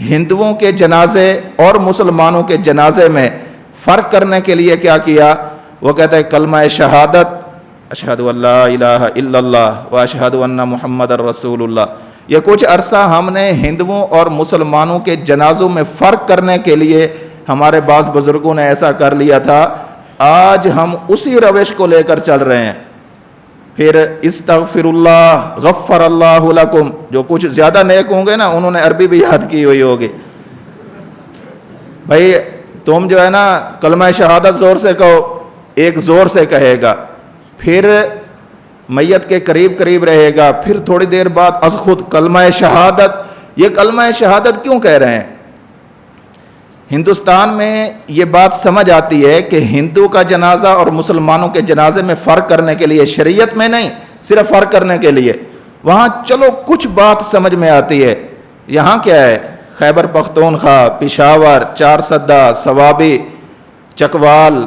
[SPEAKER 1] ہندوؤں کے جنازے اور مسلمانوں کے جنازے میں فرق کرنے کے لیے کیا کیا؟ وہ کہتے ہیں کلمہ شہادت اشہد ان لا الہ الا اللہ و اشہد ان محمد الرسول اللہ. یہ کچھ عرصہ ہم نے ہندوؤں اور مسلمانوں کے جنازوں میں فرق کرنے کے لیے ہمارے بعض بزرگوں نے ایسا کر لیا تھا. آج ہم اسی روش کو لے کر چل رہے ہیں. پھر استغفر اللہ غفر اللہ لکم، جو کچھ زیادہ نیک ہوں گے نا انہوں نے عربی بھی یاد کی ہوئی ہوگی. بھائی تم جو ہے نا کلمہ شہادت زور سے کہو، ایک زور سے کہے گا، پھر میت کے قریب قریب رہے گا، پھر تھوڑی دیر بعد از خود کلمہ شہادت. یہ کلمہ شہادت کیوں کہہ رہے ہیں؟ ہندوستان میں یہ بات سمجھ آتی ہے کہ ہندو کا جنازہ اور مسلمانوں کے جنازے میں فرق کرنے کے لیے، شریعت میں نہیں، صرف فرق کرنے کے لیے. وہاں چلو کچھ بات سمجھ میں آتی ہے. یہاں کیا ہے؟ خیبر پختونخوا، پشاور، چارسدہ، سوابی، چکوال،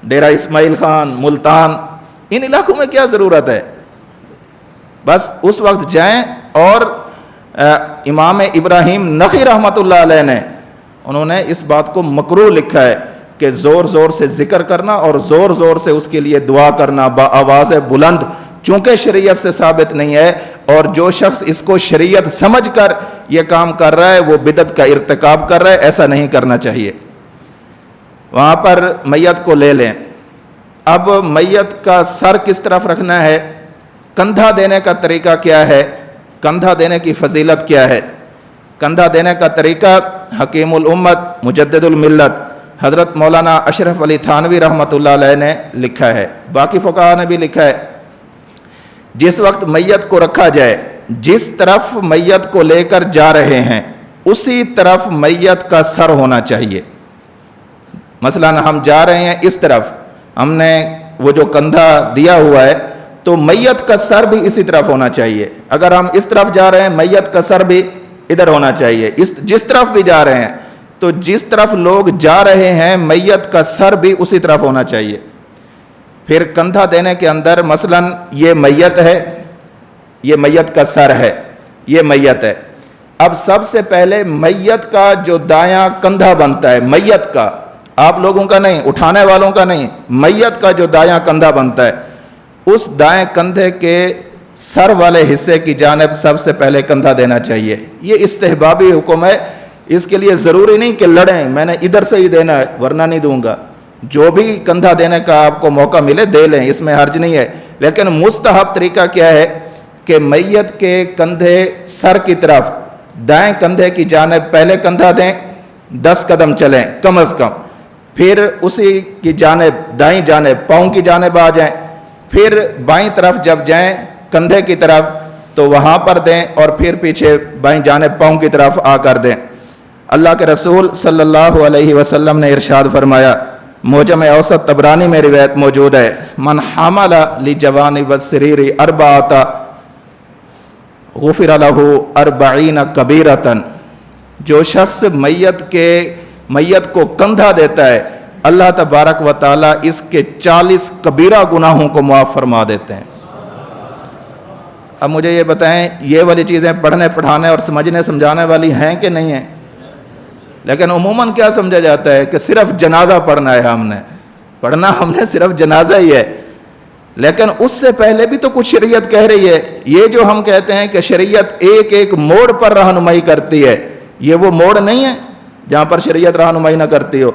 [SPEAKER 1] ڈیرہ اسماعیل خان، ملتان، ان علاقوں میں کیا ضرورت ہے؟ بس اس وقت جائیں. اور امام ابراہیم نخعی رحمۃ اللہ علیہ نے انہوں نے اس بات کو مکروہ لکھا ہے کہ زور زور سے ذکر کرنا اور زور زور سے اس کے لیے دعا کرنا با آواز بلند، چونکہ شریعت سے ثابت نہیں ہے. اور جو شخص اس کو شریعت سمجھ کر یہ کام کر رہا ہے وہ بدعت کا ارتکاب کر رہا ہے. ایسا نہیں کرنا چاہیے. وہاں پر میت کو لے لیں. اب میت کا سر کس طرف رکھنا ہے؟ کندھا دینے کا طریقہ کیا ہے؟ کندھا دینے کی فضیلت کیا ہے؟ کندھا دینے کا طریقہ حکیم الامت مجدد الملت حضرت مولانا اشرف علی تھانوی رحمۃ اللہ علیہ نے لکھا ہے، باقی فقہا نے بھی لکھا ہے. جس وقت میت کو رکھا جائے، جس طرف میت کو لے کر جا رہے ہیں اسی طرف میت کا سر ہونا چاہیے. مثلا ہم جا رہے ہیں اس طرف، ہم نے وہ جو کندھا دیا ہوا ہے تو میت کا سر بھی اسی طرف ہونا چاہیے. اگر ہم اس طرف جا رہے ہیں میت کا سر بھی ادھر ہونا چاہیے. جس طرف بھی جا رہے ہیں تو جس طرف لوگ جا رہے ہیں میت کا سر بھی اسی طرف ہونا چاہیے. پھر کندھا دینے کے اندر مثلا یہ میت ہے، یہ میت کا سر ہے، یہ میت ہے. اب سب سے پہلے میت کا جو دایاں کندھا بنتا ہے، میت کا، آپ لوگوں کا نہیں، اٹھانے والوں کا نہیں، میت کا جو دایاں کندھا بنتا ہے اس دائیں کندھے کے سر والے حصے کی جانب سب سے پہلے کندھا دینا چاہیے. یہ استحبابی حکم ہے. اس کے لیے ضروری نہیں کہ لڑیں، میں نے ادھر سے ہی دینا ہے ورنہ نہیں دوں گا. جو بھی کندھا دینے کا آپ کو موقع ملے دے لیں، اس میں حرج نہیں ہے. لیکن مستحب طریقہ کیا ہے کہ میت کے کندھے سر کی طرف دائیں کندھے کی جانب پہلے کندھا دیں، 10 قدم چلیں کم از کم، پھر اسی کی جانب دائیں جانب پاؤں کی جانب آ جائیں، پھر بائیں طرف جب جائیں کندھے کی طرف تو وہاں پر دیں، اور پھر پیچھے بائیں جانب پاؤں کی طرف آ کر دیں. اللہ کے رسول صلی اللہ علیہ وسلم نے ارشاد فرمایا، معجم اوسط طبرانی میں روایت موجود ہے، من حمل لجوانب السریر اربعۃ غفر له 40 کبیرۃ. جو شخص میت کو کندھا دیتا ہے اللہ تبارک و تعالیٰ اس کے 40 کبیرہ گناہوں کو معاف فرما دیتے ہیں. اب مجھے یہ بتائیں، یہ والی چیزیں پڑھنے پڑھانے اور سمجھنے سمجھانے والی ہیں کہ نہیں ہیں؟ لیکن عموماً کیا سمجھا جاتا ہے کہ صرف جنازہ پڑھنا ہے، ہم نے صرف جنازہ ہی ہے. لیکن اس سے پہلے بھی تو کچھ شریعت کہہ رہی ہے. یہ جو ہم کہتے ہیں کہ شریعت ایک ایک موڑ پر رہنمائی کرتی ہے، یہ وہ موڑ نہیں ہے جہاں پر شریعت رہنمائی نہ کرتی ہو.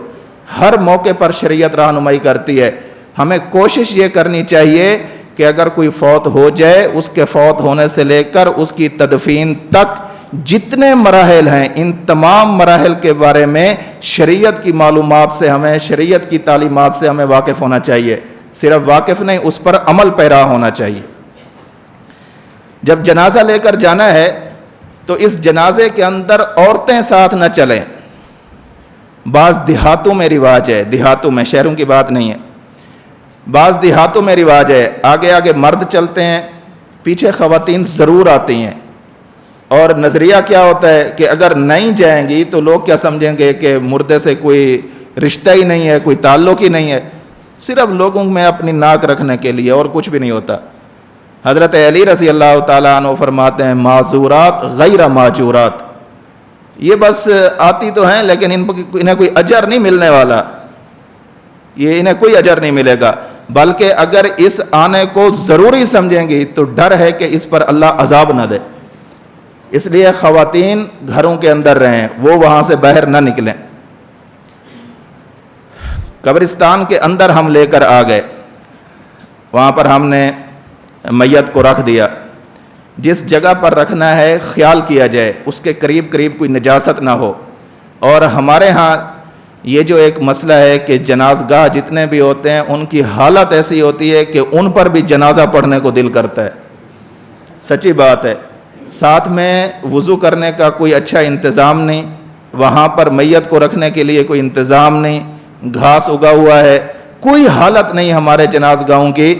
[SPEAKER 1] ہر موقع پر شریعت رہنمائی کرتی ہے. ہمیں کوشش یہ کرنی چاہیے کہ اگر کوئی فوت ہو جائے، اس کے فوت ہونے سے لے کر اس کی تدفین تک جتنے مراحل ہیں، ان تمام مراحل کے بارے میں شریعت کی معلومات سے ہمیں، شریعت کی تعلیمات سے ہمیں واقف ہونا چاہیے. صرف واقف نہیں، اس پر عمل پیرا ہونا چاہیے. جب جنازہ لے کر جانا ہے تو اس جنازے کے اندر عورتیں ساتھ نہ چلیں. بعض دیہاتوں میں رواج ہے، دیہاتوں میں، شہروں کی بات نہیں ہے، بعض دیہاتوں میں رواج ہے آگے آگے مرد چلتے ہیں، پیچھے خواتین ضرور آتی ہیں. اور نظریہ کیا ہوتا ہے کہ اگر نہیں جائیں گی تو لوگ کیا سمجھیں گے کہ مردے سے کوئی رشتہ ہی نہیں ہے، کوئی تعلق ہی نہیں ہے. صرف لوگوں میں اپنی ناک رکھنے کے لیے، اور کچھ بھی نہیں ہوتا. حضرت علی رضی اللہ تعالیٰ عنہ فرماتے ہیں، معذورات غیر ماجورات. یہ بس آتی تو ہیں لیکن انہیں کوئی اجر نہیں ملنے والا، یہ انہیں کوئی اجر نہیں ملے گا، بلکہ اگر اس آنے کو ضروری سمجھیں گی تو ڈر ہے کہ اس پر اللہ عذاب نہ دے، اس لیے خواتین گھروں کے اندر رہیں، وہ وہاں سے باہر نہ نکلیں۔ قبرستان کے اندر ہم لے کر آ گئے، وہاں پر ہم نے میت کو رکھ دیا، جس جگہ پر رکھنا ہے خیال کیا جائے اس کے قریب قریب کوئی نجاست نہ ہو۔ اور ہمارے ہاں یہ جو ایک مسئلہ ہے کہ جنازگاہ جتنے بھی ہوتے ہیں ان کی حالت ایسی ہوتی ہے کہ ان پر بھی جنازہ پڑھنے کو دل کرتا ہے، سچی بات ہے، ساتھ میں وضو کرنے کا کوئی اچھا انتظام نہیں، وہاں پر میت کو رکھنے کے لیے کوئی انتظام نہیں، گھاس اگا ہوا ہے، کوئی حالت نہیں ہمارے جنازگاہوں کی۔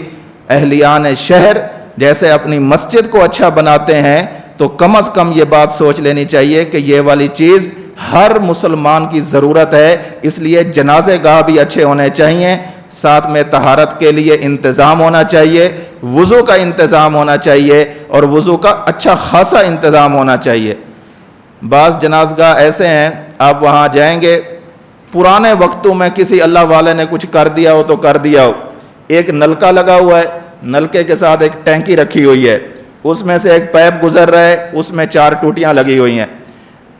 [SPEAKER 1] اہلیان شہر جیسے اپنی مسجد کو اچھا بناتے ہیں تو کم از کم یہ بات سوچ لینی چاہیے کہ یہ والی چیز ہر مسلمان کی ضرورت ہے، اس لیے جنازے گاہ بھی اچھے ہونے چاہیے، ساتھ میں طہارت کے لیے انتظام ہونا چاہیے، وضو کا انتظام ہونا چاہیے اور وضو کا اچھا خاصا انتظام ہونا چاہیے۔ بعض جنازگاہ ایسے ہیں آپ وہاں جائیں گے، پرانے وقتوں میں کسی اللہ والے نے کچھ کر دیا ہو تو کر دیا ہو، ایک نلکا لگا ہوا ہے، نلکے کے ساتھ ایک ٹینکی رکھی ہوئی ہے، اس میں سے ایک پیپ گزر رہا ہے، اس میں 4 ٹوٹیاں لگی ہوئی ہیں۔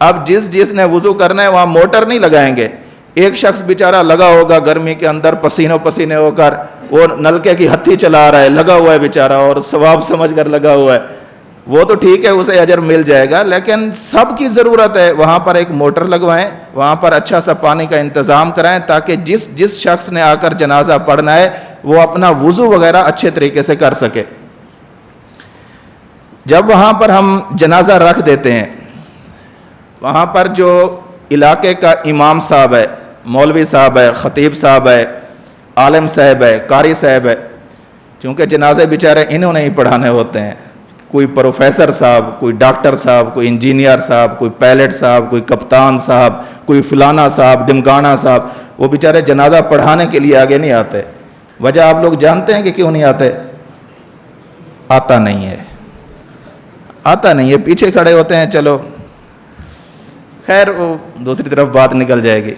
[SPEAKER 1] اب جس نے وضو کرنا ہے وہاں موٹر نہیں لگائیں گے، ایک شخص بیچارہ لگا ہوگا گرمی کے اندر پسینوں پسینے ہو کر، وہ نلکے کی ہتھی چلا رہا ہے، لگا ہوا ہے بیچارہ اور ثواب سمجھ کر لگا ہوا ہے، وہ تو ٹھیک ہے اسے اجر مل جائے گا، لیکن سب کی ضرورت ہے وہاں پر ایک موٹر لگوائیں، وہاں پر اچھا سا پانی کا انتظام کرائیں تاکہ جس شخص نے آ کر جنازہ پڑھنا ہے وہ اپنا وضو وغیرہ اچھے طریقے سے کر سکے۔ جب وہاں پر ہم جنازہ رکھ دیتے ہیں، وہاں پر جو علاقے کا امام صاحب ہے، مولوی صاحب ہے، خطیب صاحب ہے، عالم صاحب ہے، قاری صاحب ہے، چونکہ جنازے بیچارے انہوں نے ہی پڑھانے ہوتے ہیں، کوئی پروفیسر صاحب، کوئی ڈاکٹر صاحب، کوئی انجینئر صاحب، کوئی پائلٹ صاحب، کوئی کپتان صاحب، کوئی فلانا صاحب، ڈمکانا صاحب، وہ بیچارے جنازہ پڑھانے کے لیے آگے نہیں آتے۔ وجہ آپ لوگ جانتے ہیں کہ کیوں نہیں آتے؟ آتا نہیں ہے، پیچھے کھڑے ہوتے ہیں، چلو خیر وہ دوسری طرف بات نکل جائے گی۔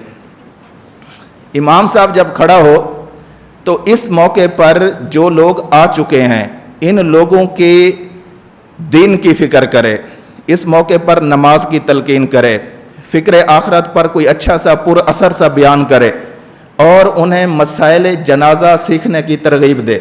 [SPEAKER 1] امام صاحب جب کھڑا ہو تو اس موقع پر جو لوگ آ چکے ہیں ان لوگوں کے دین کی فکر کرے، اس موقع پر نماز کی تلقین کرے، فکر آخرت پر کوئی اچھا سا پر اثر سا بیان کرے اور انہیں مسائل جنازہ سیکھنے کی ترغیب دے۔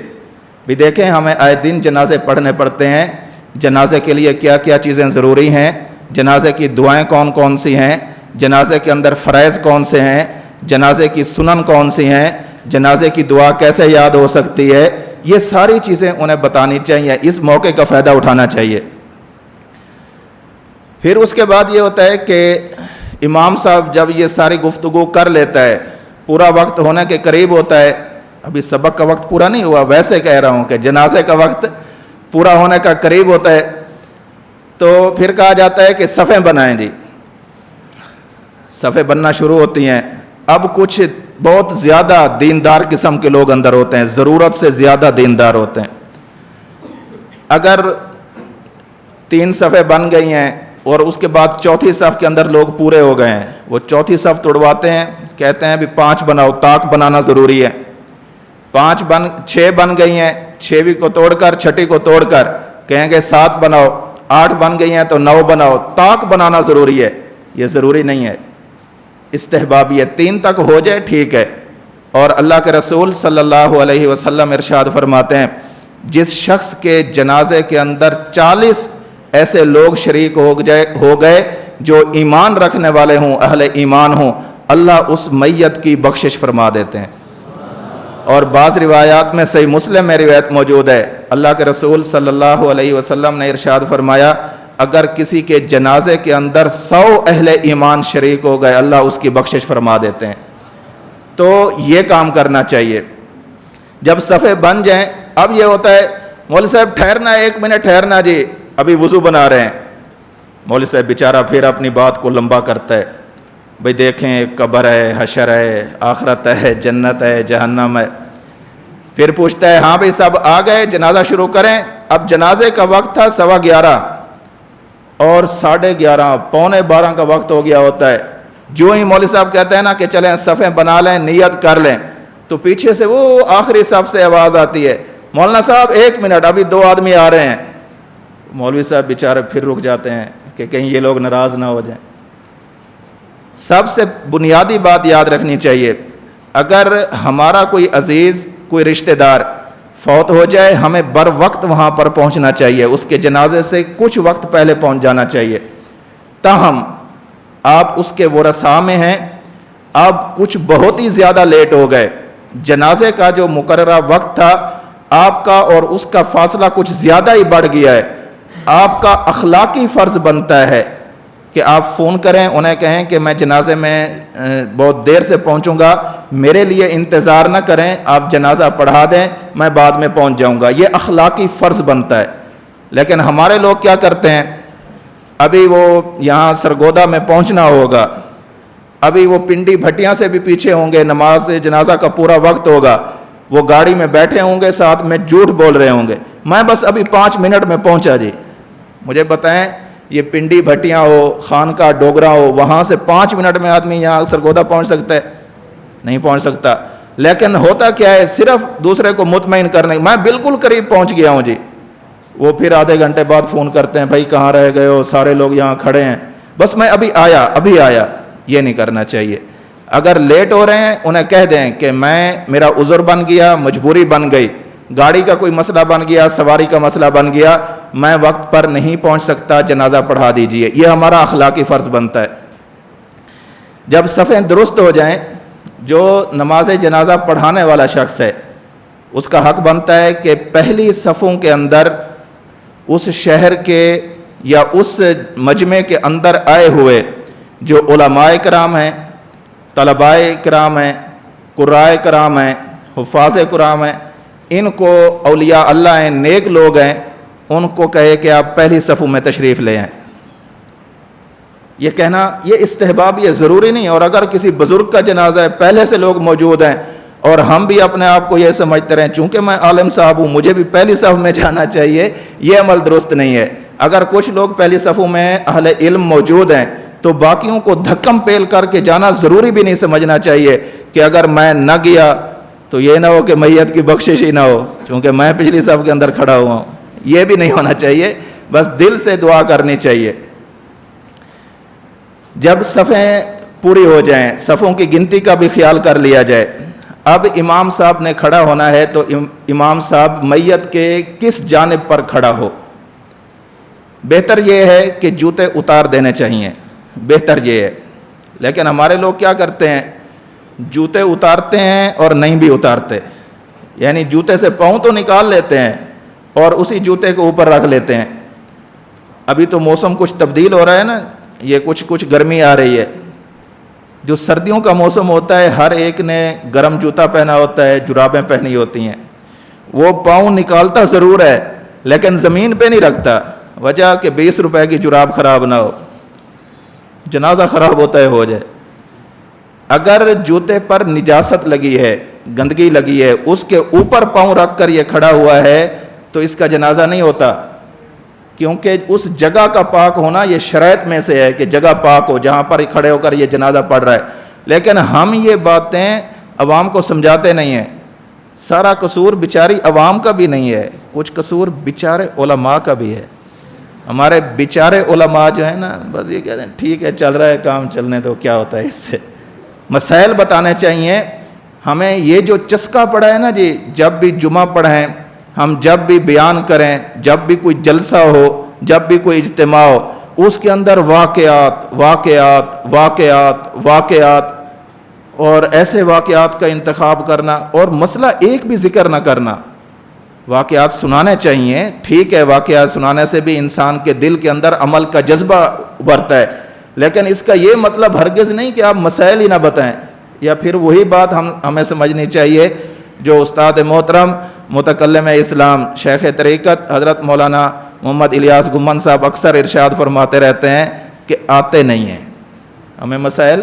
[SPEAKER 1] بھی دیکھیں ہمیں آئے دن جنازے پڑھنے پڑتے ہیں، جنازے کے لیے کیا کیا چیزیں ضروری ہیں، جنازے کی دعائیں کون کون سی ہیں، جنازے کے اندر فرائض کون سے ہیں، جنازے کی سنن کون سی ہیں، جنازے کی دعا کیسے یاد ہو سکتی ہے، یہ ساری چیزیں انہیں بتانی چاہیے، اس موقع کا فائدہ اٹھانا چاہیے۔ پھر اس کے بعد یہ ہوتا ہے کہ امام صاحب جب یہ ساری گفتگو کر لیتا ہے، پورا وقت ہونے کے قریب ہوتا ہے، ابھی سبق کا وقت پورا نہیں ہوا، ویسے کہہ رہا ہوں کہ جنازے کا وقت پورا ہونے کا قریب ہوتا ہے، تو پھر کہا جاتا ہے کہ صفیں بنائیں جی، صفیں بننا شروع ہوتی ہیں۔ اب کچھ بہت زیادہ دیندار قسم کے لوگ اندر ہوتے ہیں، ضرورت سے زیادہ دیندار ہوتے ہیں، اگر 3 صفیں بن گئی ہیں اور اس کے بعد چوتھی صف کے اندر لوگ پورے ہو گئے ہیں، وہ چوتھی صف توڑواتے ہیں، کہتے ہیں بھی 5 بناؤ، طاق بنانا ضروری ہے، 6 بن گئی ہیں، 6ویں کو توڑ کر 6ٹی کو توڑ کر کہیں گے 7 بناؤ، 8 بن گئی ہیں تو 9 بناؤ، طاق بنانا ضروری ہے، یہ ضروری نہیں ہے، استحبابی ہے، 3 تک ہو جائے ٹھیک ہے۔ اور اللہ کے رسول صلی اللہ علیہ وسلم ارشاد فرماتے ہیں جس شخص کے جنازے کے اندر 40 ایسے لوگ شریک ہو گئے جو ایمان رکھنے والے ہوں، اہل ایمان ہوں، اللہ اس میت کی بخشش فرما دیتے ہیں۔ اور بعض روایات میں صحیح مسلم میں روایت موجود ہے، اللہ کے رسول صلی اللہ علیہ وسلم نے ارشاد فرمایا اگر کسی کے جنازے کے اندر 100 اہل ایمان شریک ہو گئے اللہ اس کی بخشش فرما دیتے ہیں۔ تو یہ کام کرنا چاہیے۔ جب صفیں بن جائیں، اب یہ ہوتا ہے مولوی صاحب ٹھہرنا، 1 منٹ ٹھہرنا جی، ابھی وضو بنا رہے ہیں، مولوی صاحب بیچارہ پھر اپنی بات کو لمبا کرتا ہے، بھئی دیکھیں قبر ہے، حشر ہے، آخرت ہے، جنت ہے، جہنم ہے، پھر پوچھتا ہے ہاں بھئی سب آ گئے، جنازہ شروع کریں۔ اب جنازے کا وقت تھا 11:15، اور 11:30 پونے 12 کا وقت ہو گیا ہوتا ہے، جو ہی مولوی صاحب کہتے ہیں نا کہ چلیں صفیں بنا لیں، نیت کر لیں، تو پیچھے سے وہ آخری صف سے آواز آتی ہے، مولانا صاحب 1 منٹ، ابھی 2 آدمی آ رہے ہیں۔ مولوی صاحب بیچارے پھر رک جاتے ہیں کہ کہیں یہ لوگ ناراض نہ ہو جائیں۔ سب سے بنیادی بات یاد رکھنی چاہیے، اگر ہمارا کوئی عزیز، کوئی رشتہ دار فوت ہو جائے، ہمیں بر وقت وہاں پر پہنچنا چاہیے، اس کے جنازے سے کچھ وقت پہلے پہنچ جانا چاہیے۔ تاہم آپ اس کے ورثاء میں ہیں، اب کچھ بہت ہی زیادہ لیٹ ہو گئے، جنازے کا جو مقررہ وقت تھا آپ کا اور اس کا فاصلہ کچھ زیادہ ہی بڑھ گیا ہے، آپ کا اخلاقی فرض بنتا ہے کہ آپ فون کریں، انہیں کہیں کہ میں جنازے میں بہت دیر سے پہنچوں گا، میرے لیے انتظار نہ کریں، آپ جنازہ پڑھا دیں، میں بعد میں پہنچ جاؤں گا، یہ اخلاقی فرض بنتا ہے۔ لیکن ہمارے لوگ کیا کرتے ہیں، ابھی وہ یہاں سرگودا میں پہنچنا ہوگا، ابھی وہ پنڈی بھٹیاں سے بھی پیچھے ہوں گے، نماز جنازہ کا پورا وقت ہوگا، وہ گاڑی میں بیٹھے ہوں گے، ساتھ میں جھوٹ بول رہے ہوں گے، میں بس ابھی 5 منٹ میں پہنچا جی۔ مجھے بتائیں، یہ پنڈی بھٹیاں ہو، خانقاہ ڈوگرا ہو، وہاں سے 5 منٹ میں آدمی یہاں سرگودا پہنچ سکتا ہے؟ نہیں پہنچ سکتا۔ لیکن ہوتا کیا ہے، صرف دوسرے کو مطمئن کرنے، میں بالکل قریب پہنچ گیا ہوں جی، وہ پھر آدھے گھنٹے بعد فون کرتے ہیں، بھائی کہاں رہ گئے ہو، سارے لوگ یہاں کھڑے ہیں، بس میں ابھی آیا۔ یہ نہیں کرنا چاہیے۔ اگر لیٹ ہو رہے ہیں انہیں کہہ دیں کہ میرا عذر بن گیا، مجبوری بن گئی، گاڑی کا کوئی مسئلہ بن گیا، سواری کا مسئلہ بن گیا، میں وقت پر نہیں پہنچ سکتا، جنازہ پڑھا دیجئے۔ یہ ہمارا اخلاقی فرض بنتا ہے۔ جب صفیں درست ہو جائیں، جو نماز جنازہ پڑھانے والا شخص ہے اس کا حق بنتا ہے کہ پہلی صفوں کے اندر اس شہر کے یا اس مجمع کے اندر آئے ہوئے جو علماء کرام ہیں، طلباء کرام ہیں، قراء کرام ہیں، حفاظ قرآن ہیں، ان کو اولیاء اللہ ہیں، نیک لوگ ہیں، ان کو کہے کہ آپ پہلی صفوں میں تشریف لے آئیں۔ یہ کہنا یہ استحباب، یہ ضروری نہیں، اور اگر کسی بزرگ کا جنازہ ہے، پہلے سے لوگ موجود ہیں، اور ہم بھی اپنے آپ کو یہ سمجھتے رہیں چونکہ میں عالم صاحب ہوں مجھے بھی پہلی صف میں جانا چاہیے، یہ عمل درست نہیں ہے۔ اگر کچھ لوگ پہلی صفوں میں اہل علم موجود ہیں تو باقیوں کو دھکم پیل کر کے جانا ضروری بھی نہیں سمجھنا چاہیے کہ اگر میں نہ گیا تو یہ نہ ہو کہ میت کی بخشش ہی نہ ہو چونکہ میں پچھلی صف کے اندر کھڑا ہوا ہوں، یہ بھی نہیں ہونا چاہیے، بس دل سے دعا کرنی چاہیے۔ جب صفیں پوری ہو جائیں، صفوں کی گنتی کا بھی خیال کر لیا جائے۔ اب امام صاحب نے کھڑا ہونا ہے تو امام صاحب میت کے کس جانب پر کھڑا ہو؟ بہتر یہ ہے کہ جوتے اتار دینے چاہیے، بہتر یہ ہے۔ لیکن ہمارے لوگ کیا کرتے ہیں، جوتے اتارتے ہیں اور نہیں بھی اتارتے، یعنی جوتے سے پاؤں تو نکال لیتے ہیں اور اسی جوتے کو اوپر رکھ لیتے ہیں۔ ابھی تو موسم کچھ تبدیل ہو رہا ہے نا، یہ کچھ گرمی آ رہی ہے، جو سردیوں کا موسم ہوتا ہے ہر ایک نے گرم جوتا پہنا ہوتا ہے، جرابیں پہنی ہوتی ہیں، وہ پاؤں نکالتا ضرور ہے لیکن زمین پہ نہیں رکھتا، وجہ کہ 20 روپے کی جراب خراب نہ ہو، جنازہ خراب ہوتا ہے ہو جائے۔ اگر جوتے پر نجاست لگی ہے، گندگی لگی ہے، اس کے اوپر پاؤں رکھ کر یہ کھڑا ہوا ہے تو اس کا جنازہ نہیں ہوتا، کیونکہ اس جگہ کا پاک ہونا یہ شرائط میں سے ہے کہ جگہ پاک ہو جہاں پر کھڑے ہو کر یہ جنازہ پڑھ رہا ہے۔ لیکن ہم یہ باتیں عوام کو سمجھاتے نہیں ہیں، سارا قصور بیچاری عوام کا بھی نہیں ہے، کچھ قصور بیچارے علماء کا بھی ہے۔ ہمارے بیچارے علماء جو ہیں نا، بس یہ کہتے ہیں ٹھیک ہے چل رہا ہے کام، چلنے دو، کیا ہوتا ہے اس سے۔ مسائل بتانے چاہیے ہمیں۔ یہ جو چسکا پڑا ہے نا جی، جب بھی جمعہ پڑھیں، ہم جب بھی بیان کریں، جب بھی کوئی جلسہ ہو، جب بھی کوئی اجتماع ہو، اس کے اندر واقعات اور ایسے واقعات کا انتخاب کرنا اور مسئلہ ایک بھی ذکر نہ کرنا۔ واقعات سنانے چاہیے، ٹھیک ہے، واقعات سنانے سے بھی انسان کے دل کے اندر عمل کا جذبہ ابھرتا ہے، لیکن اس کا یہ مطلب ہرگز نہیں کہ آپ مسائل ہی نہ بتائیں۔ یا پھر وہی بات ہمیں سمجھنی چاہیے جو استاد محترم متکلم اسلام شیخ طریقت حضرت مولانا محمد الیاس گمن صاحب اکثر ارشاد فرماتے رہتے ہیں کہ آتے نہیں ہیں، ہمیں مسائل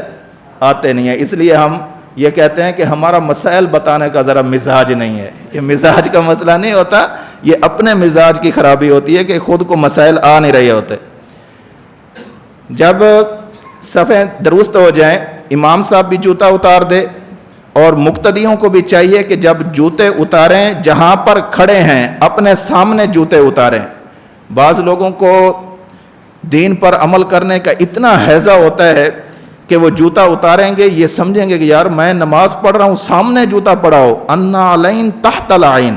[SPEAKER 1] آتے نہیں ہیں، اس لیے ہم یہ کہتے ہیں کہ ہمارا مسائل بتانے کا ذرا مزاج نہیں ہے۔ یہ مزاج کا مسئلہ نہیں ہوتا، یہ اپنے مزاج کی خرابی ہوتی ہے کہ خود کو مسائل آ نہیں رہے ہوتے۔ جب صفیں درست ہو جائیں امام صاحب بھی جوتا اتار دے اور مقتدیوں کو بھی چاہیے کہ جب جوتے اتاریں جہاں پر کھڑے ہیں اپنے سامنے جوتے اتاریں۔ بعض لوگوں کو دین پر عمل کرنے کا اتنا ہیضہ ہوتا ہے کہ وہ جوتا اتاریں گے یہ سمجھیں گے کہ یار میں نماز پڑھ رہا ہوں سامنے جوتا پڑا ہو، انا العین تحت العین،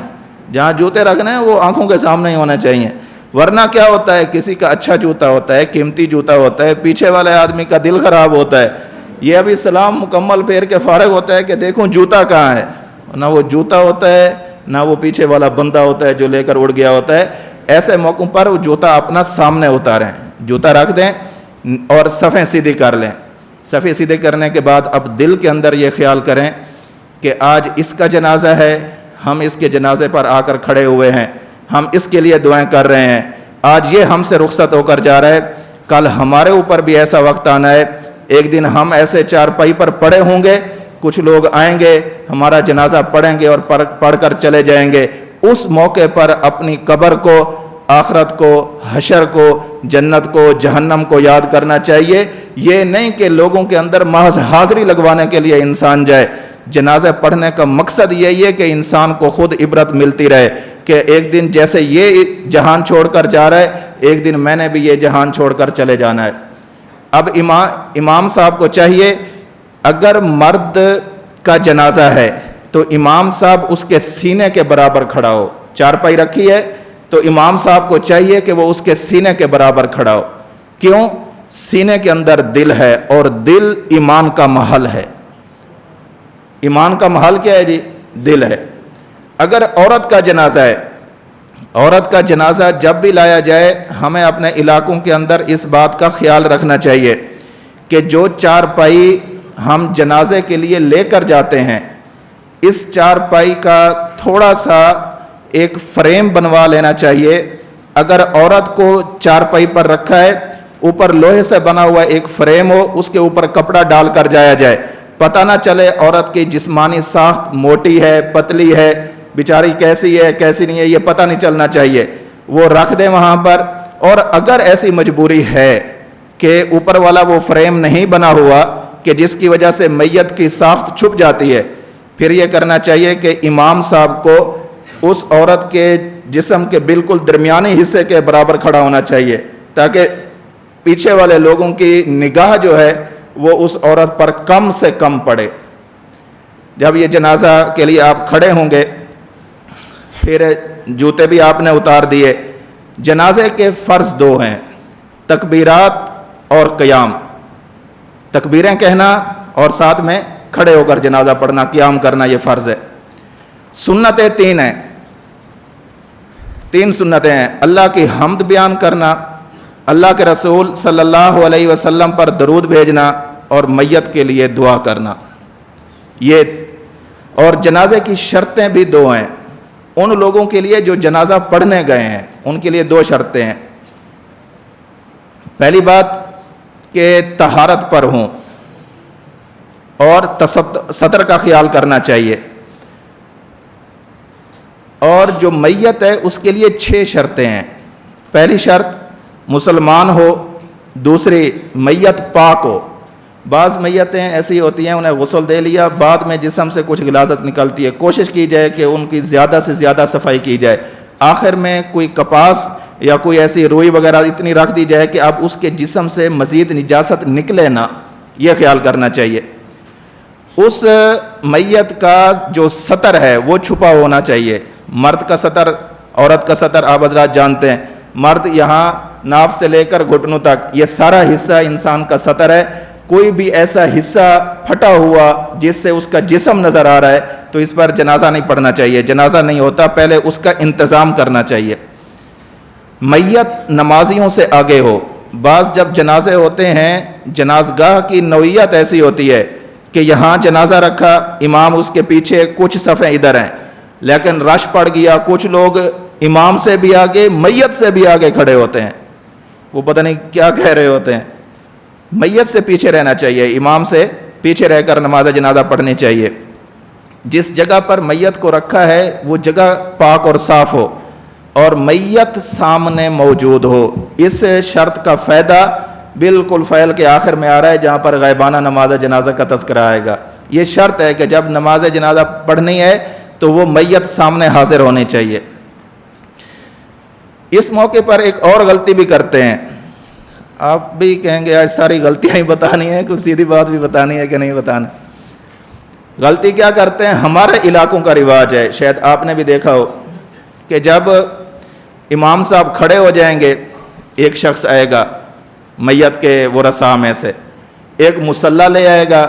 [SPEAKER 1] جہاں جوتے رکھنے ہیں وہ آنکھوں کے سامنے ہی ہونا چاہیے۔ ورنہ کیا ہوتا ہے، کسی کا اچھا جوتا ہوتا ہے، قیمتی جوتا ہوتا ہے، پیچھے والے آدمی کا دل خراب ہوتا ہے، یہ ابھی سلام مکمل پھیر کے فارغ ہوتا ہے کہ دیکھوں جوتا کہاں ہے، نہ وہ جوتا ہوتا ہے نہ وہ پیچھے والا بندہ ہوتا ہے جو لے کر اڑ گیا ہوتا ہے۔ ایسے موقعوں پر وہ جوتا اپنا سامنے اتاریں، جوتا رکھ دیں اور صفیں سیدھی کر لیں۔ صفیں سیدھے کرنے کے بعد اب دل کے اندر یہ خیال کریں کہ آج اس کا جنازہ ہے، ہم اس کے جنازے پر آ کر کھڑے ہوئے ہیں، ہم اس کے لیے دعائیں کر رہے ہیں، آج یہ ہم سے رخصت ہو کر جا رہا ہے، کل ہمارے اوپر بھی ایسا وقت آنا ہے، ایک دن ہم ایسے چارپائی پر پڑے ہوں گے، کچھ لوگ آئیں گے ہمارا جنازہ پڑھیں گے اور پڑھ کر چلے جائیں گے۔ اس موقع پر اپنی قبر کو، آخرت کو، حشر کو، جنت کو، جہنم کو یاد کرنا چاہیے۔ یہ نہیں کہ لوگوں کے اندر محض حاضری لگوانے کے لیے انسان جائے۔ جنازہ پڑھنے کا مقصد یہی ہے کہ انسان کو خود عبرت ملتی رہے کہ ایک دن جیسے یہ جہان چھوڑ کر جا رہا ہے ایک دن میں نے بھی یہ جہان چھوڑ کر چلے جانا ہے۔ اب امام صاحب کو چاہیے اگر مرد کا جنازہ ہے تو امام صاحب اس کے سینے کے برابر کھڑا ہو، چارپائی رکھی ہے تو امام صاحب کو چاہیے کہ وہ اس کے سینے کے برابر کھڑا ہو۔ کیوں؟ سینے کے اندر دل ہے اور دل ایمان کا محل ہے۔ ایمان کا محل کیا ہے جی؟ دل ہے۔ اگر عورت کا جنازہ ہے، عورت کا جنازہ جب بھی لایا جائے ہمیں اپنے علاقوں کے اندر اس بات کا خیال رکھنا چاہیے کہ جو چارپائی ہم جنازے کے لیے لے کر جاتے ہیں اس چارپائی کا تھوڑا سا ایک فریم بنوا لینا چاہیے۔ اگر عورت کو چارپائی پر رکھا ہے اوپر لوہے سے بنا ہوا ایک فریم ہو، اس کے اوپر کپڑا ڈال کر جایا جائے، پتہ نہ چلے عورت کی جسمانی ساخت موٹی ہے پتلی ہے، بیچاری کیسی ہے کیسی نہیں ہے یہ پتہ نہیں چلنا چاہیے، وہ رکھ دیں وہاں پر۔ اور اگر ایسی مجبوری ہے کہ اوپر والا وہ فریم نہیں بنا ہوا کہ جس کی وجہ سے میت کی ساخت چھپ جاتی ہے، پھر یہ کرنا چاہیے کہ امام صاحب کو اس عورت کے جسم کے بالکل درمیانی حصے کے برابر کھڑا ہونا چاہیے تاکہ پیچھے والے لوگوں کی نگاہ جو ہے وہ اس عورت پر کم سے کم پڑے۔ جب یہ جنازہ کے لیے آپ کھڑے ہوں گے پھر جوتے بھی آپ نے اتار دیے۔ جنازے کے فرض دو ہیں، تکبیرات اور قیام، تکبیریں کہنا اور ساتھ میں کھڑے ہو کر جنازہ پڑھنا، قیام کرنا، یہ فرض ہے۔ سنتیں تین ہیں، تین سنتیں ہیں، اللہ کی حمد بیان کرنا، اللہ کے رسول صلی اللہ علیہ وسلم پر درود بھیجنا اور میت کے لیے دعا کرنا، یہ۔ اور جنازے کی شرطیں بھی دو ہیں ان لوگوں کے لیے جو جنازہ پڑھنے گئے ہیں، ان کے لیے دو شرطیں ہیں۔ پہلی بات کہ طہارت پر ہوں اور ستر کا خیال کرنا چاہیے، اور جو میت ہے اس کے لیے 6 شرطیں ہیں۔ پہلی شرط مسلمان ہو، دوسری میت پاک ہو۔ بعض میتیں ایسی ہوتی ہیں انہیں غسل دے لیا بعد میں جسم سے کچھ غلاظت نکلتی ہے، کوشش کی جائے کہ ان کی زیادہ سے زیادہ صفائی کی جائے، آخر میں کوئی کپاس یا کوئی ایسی روئی وغیرہ اتنی رکھ دی جائے کہ اب اس کے جسم سے مزید نجاست نکلے نہ، یہ خیال کرنا چاہیے۔ اس میت کا جو ستر ہے وہ چھپا ہونا چاہیے، مرد کا ستر، عورت کا ستر آپ حضرات جانتے ہیں، مرد یہاں ناف سے لے کر گھٹنوں تک یہ سارا حصہ انسان کا ستر ہے، کوئی بھی ایسا حصہ پھٹا ہوا جس سے اس کا جسم نظر آ رہا ہے تو اس پر جنازہ نہیں پڑھنا چاہیے، جنازہ نہیں ہوتا، پہلے اس کا انتظام کرنا چاہیے۔ میت نمازیوں سے آگے ہو۔ بعض جب جنازے ہوتے ہیں جنازگاہ کی نوعیت ایسی ہوتی ہے کہ یہاں جنازہ رکھا، امام اس کے پیچھے، کچھ صفیں ادھر ہیں، لیکن رش پڑ گیا، کچھ لوگ امام سے بھی آگے میت سے بھی آگے کھڑے ہوتے ہیں، وہ پتہ نہیں کیا کہہ رہے ہوتے ہیں۔ میت سے پیچھے رہنا چاہیے، امام سے پیچھے رہ کر نماز جنازہ پڑھنی چاہیے۔ جس جگہ پر میت کو رکھا ہے وہ جگہ پاک اور صاف ہو اور میت سامنے موجود ہو۔ اس شرط کا فائدہ بالکل فعل کے آخر میں آ رہا ہے جہاں پر غائبانہ نماز جنازہ کا تذکرہ آئے گا۔ یہ شرط ہے کہ جب نماز جنازہ پڑھنی ہے تو وہ میت سامنے حاضر ہونی چاہیے۔ اس موقع پر ایک اور غلطی بھی کرتے ہیں، آپ بھی کہیں گے آج ساری غلطیاں ہی بتانی ہیں، کچھ سیدھی بات بھی بتانی ہے کہ نہیں بتانا۔ غلطی کیا کرتے ہیں، ہمارے علاقوں کا رواج ہے، شاید آپ نے بھی دیکھا ہو کہ جب امام صاحب کھڑے ہو جائیں گے، ایک شخص آئے گا میت کے ورثاء میں سے، ایک مصلی لے آئے گا،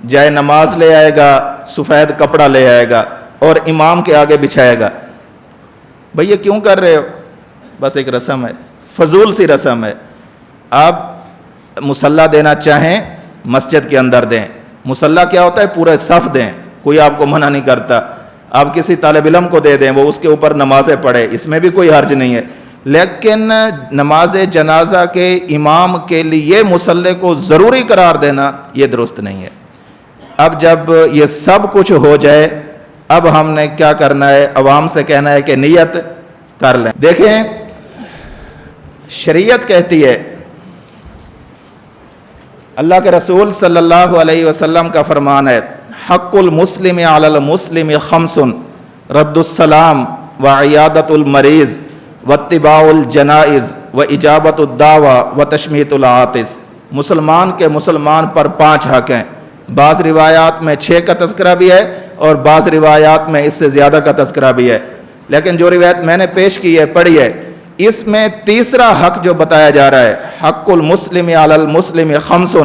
[SPEAKER 1] جائے نماز لے آئے گا، سفید کپڑا لے آئے گا اور امام کے آگے بچھائے گا۔ بھئی یہ کیوں کر رہے ہو؟ بس ایک رسم ہے، فضول سی رسم ہے۔ آپ مصلی دینا چاہیں مسجد کے اندر دیں، مصلی کیا ہوتا ہے، پورے صف دیں، کوئی آپ کو منع نہیں کرتا۔ آپ کسی طالب علم کو دے دیں، وہ اس کے اوپر نمازیں پڑھے، اس میں بھی کوئی حرج نہیں ہے، لیکن نماز جنازہ کے امام کے لیے مصلی کو ضروری قرار دینا یہ درست نہیں ہے۔ اب جب یہ سب کچھ ہو جائے، اب ہم نے کیا کرنا ہے، عوام سے کہنا ہے کہ نیت کر لیں۔ دیکھیں شریعت کہتی ہے، اللہ کے رسول صلی اللہ علیہ وسلم کا فرمان ہے، حق المسلم علی المسلم خمس، رد السلام وعیادت المریض واتباع الجنائز واجابت الدعوہ وتشمیت العاطس۔ مسلمان کے مسلمان پر 5 حق ہیں، بعض روایات میں 6 کا تذکرہ بھی ہے اور بعض روایات میں اس سے زیادہ کا تذکرہ بھی ہے، لیکن جو روایت میں نے پیش کی ہے، پڑھی ہے، اس میں تیسرا حق جو بتایا جا رہا ہے، حق المسلم علی المسلم خمس،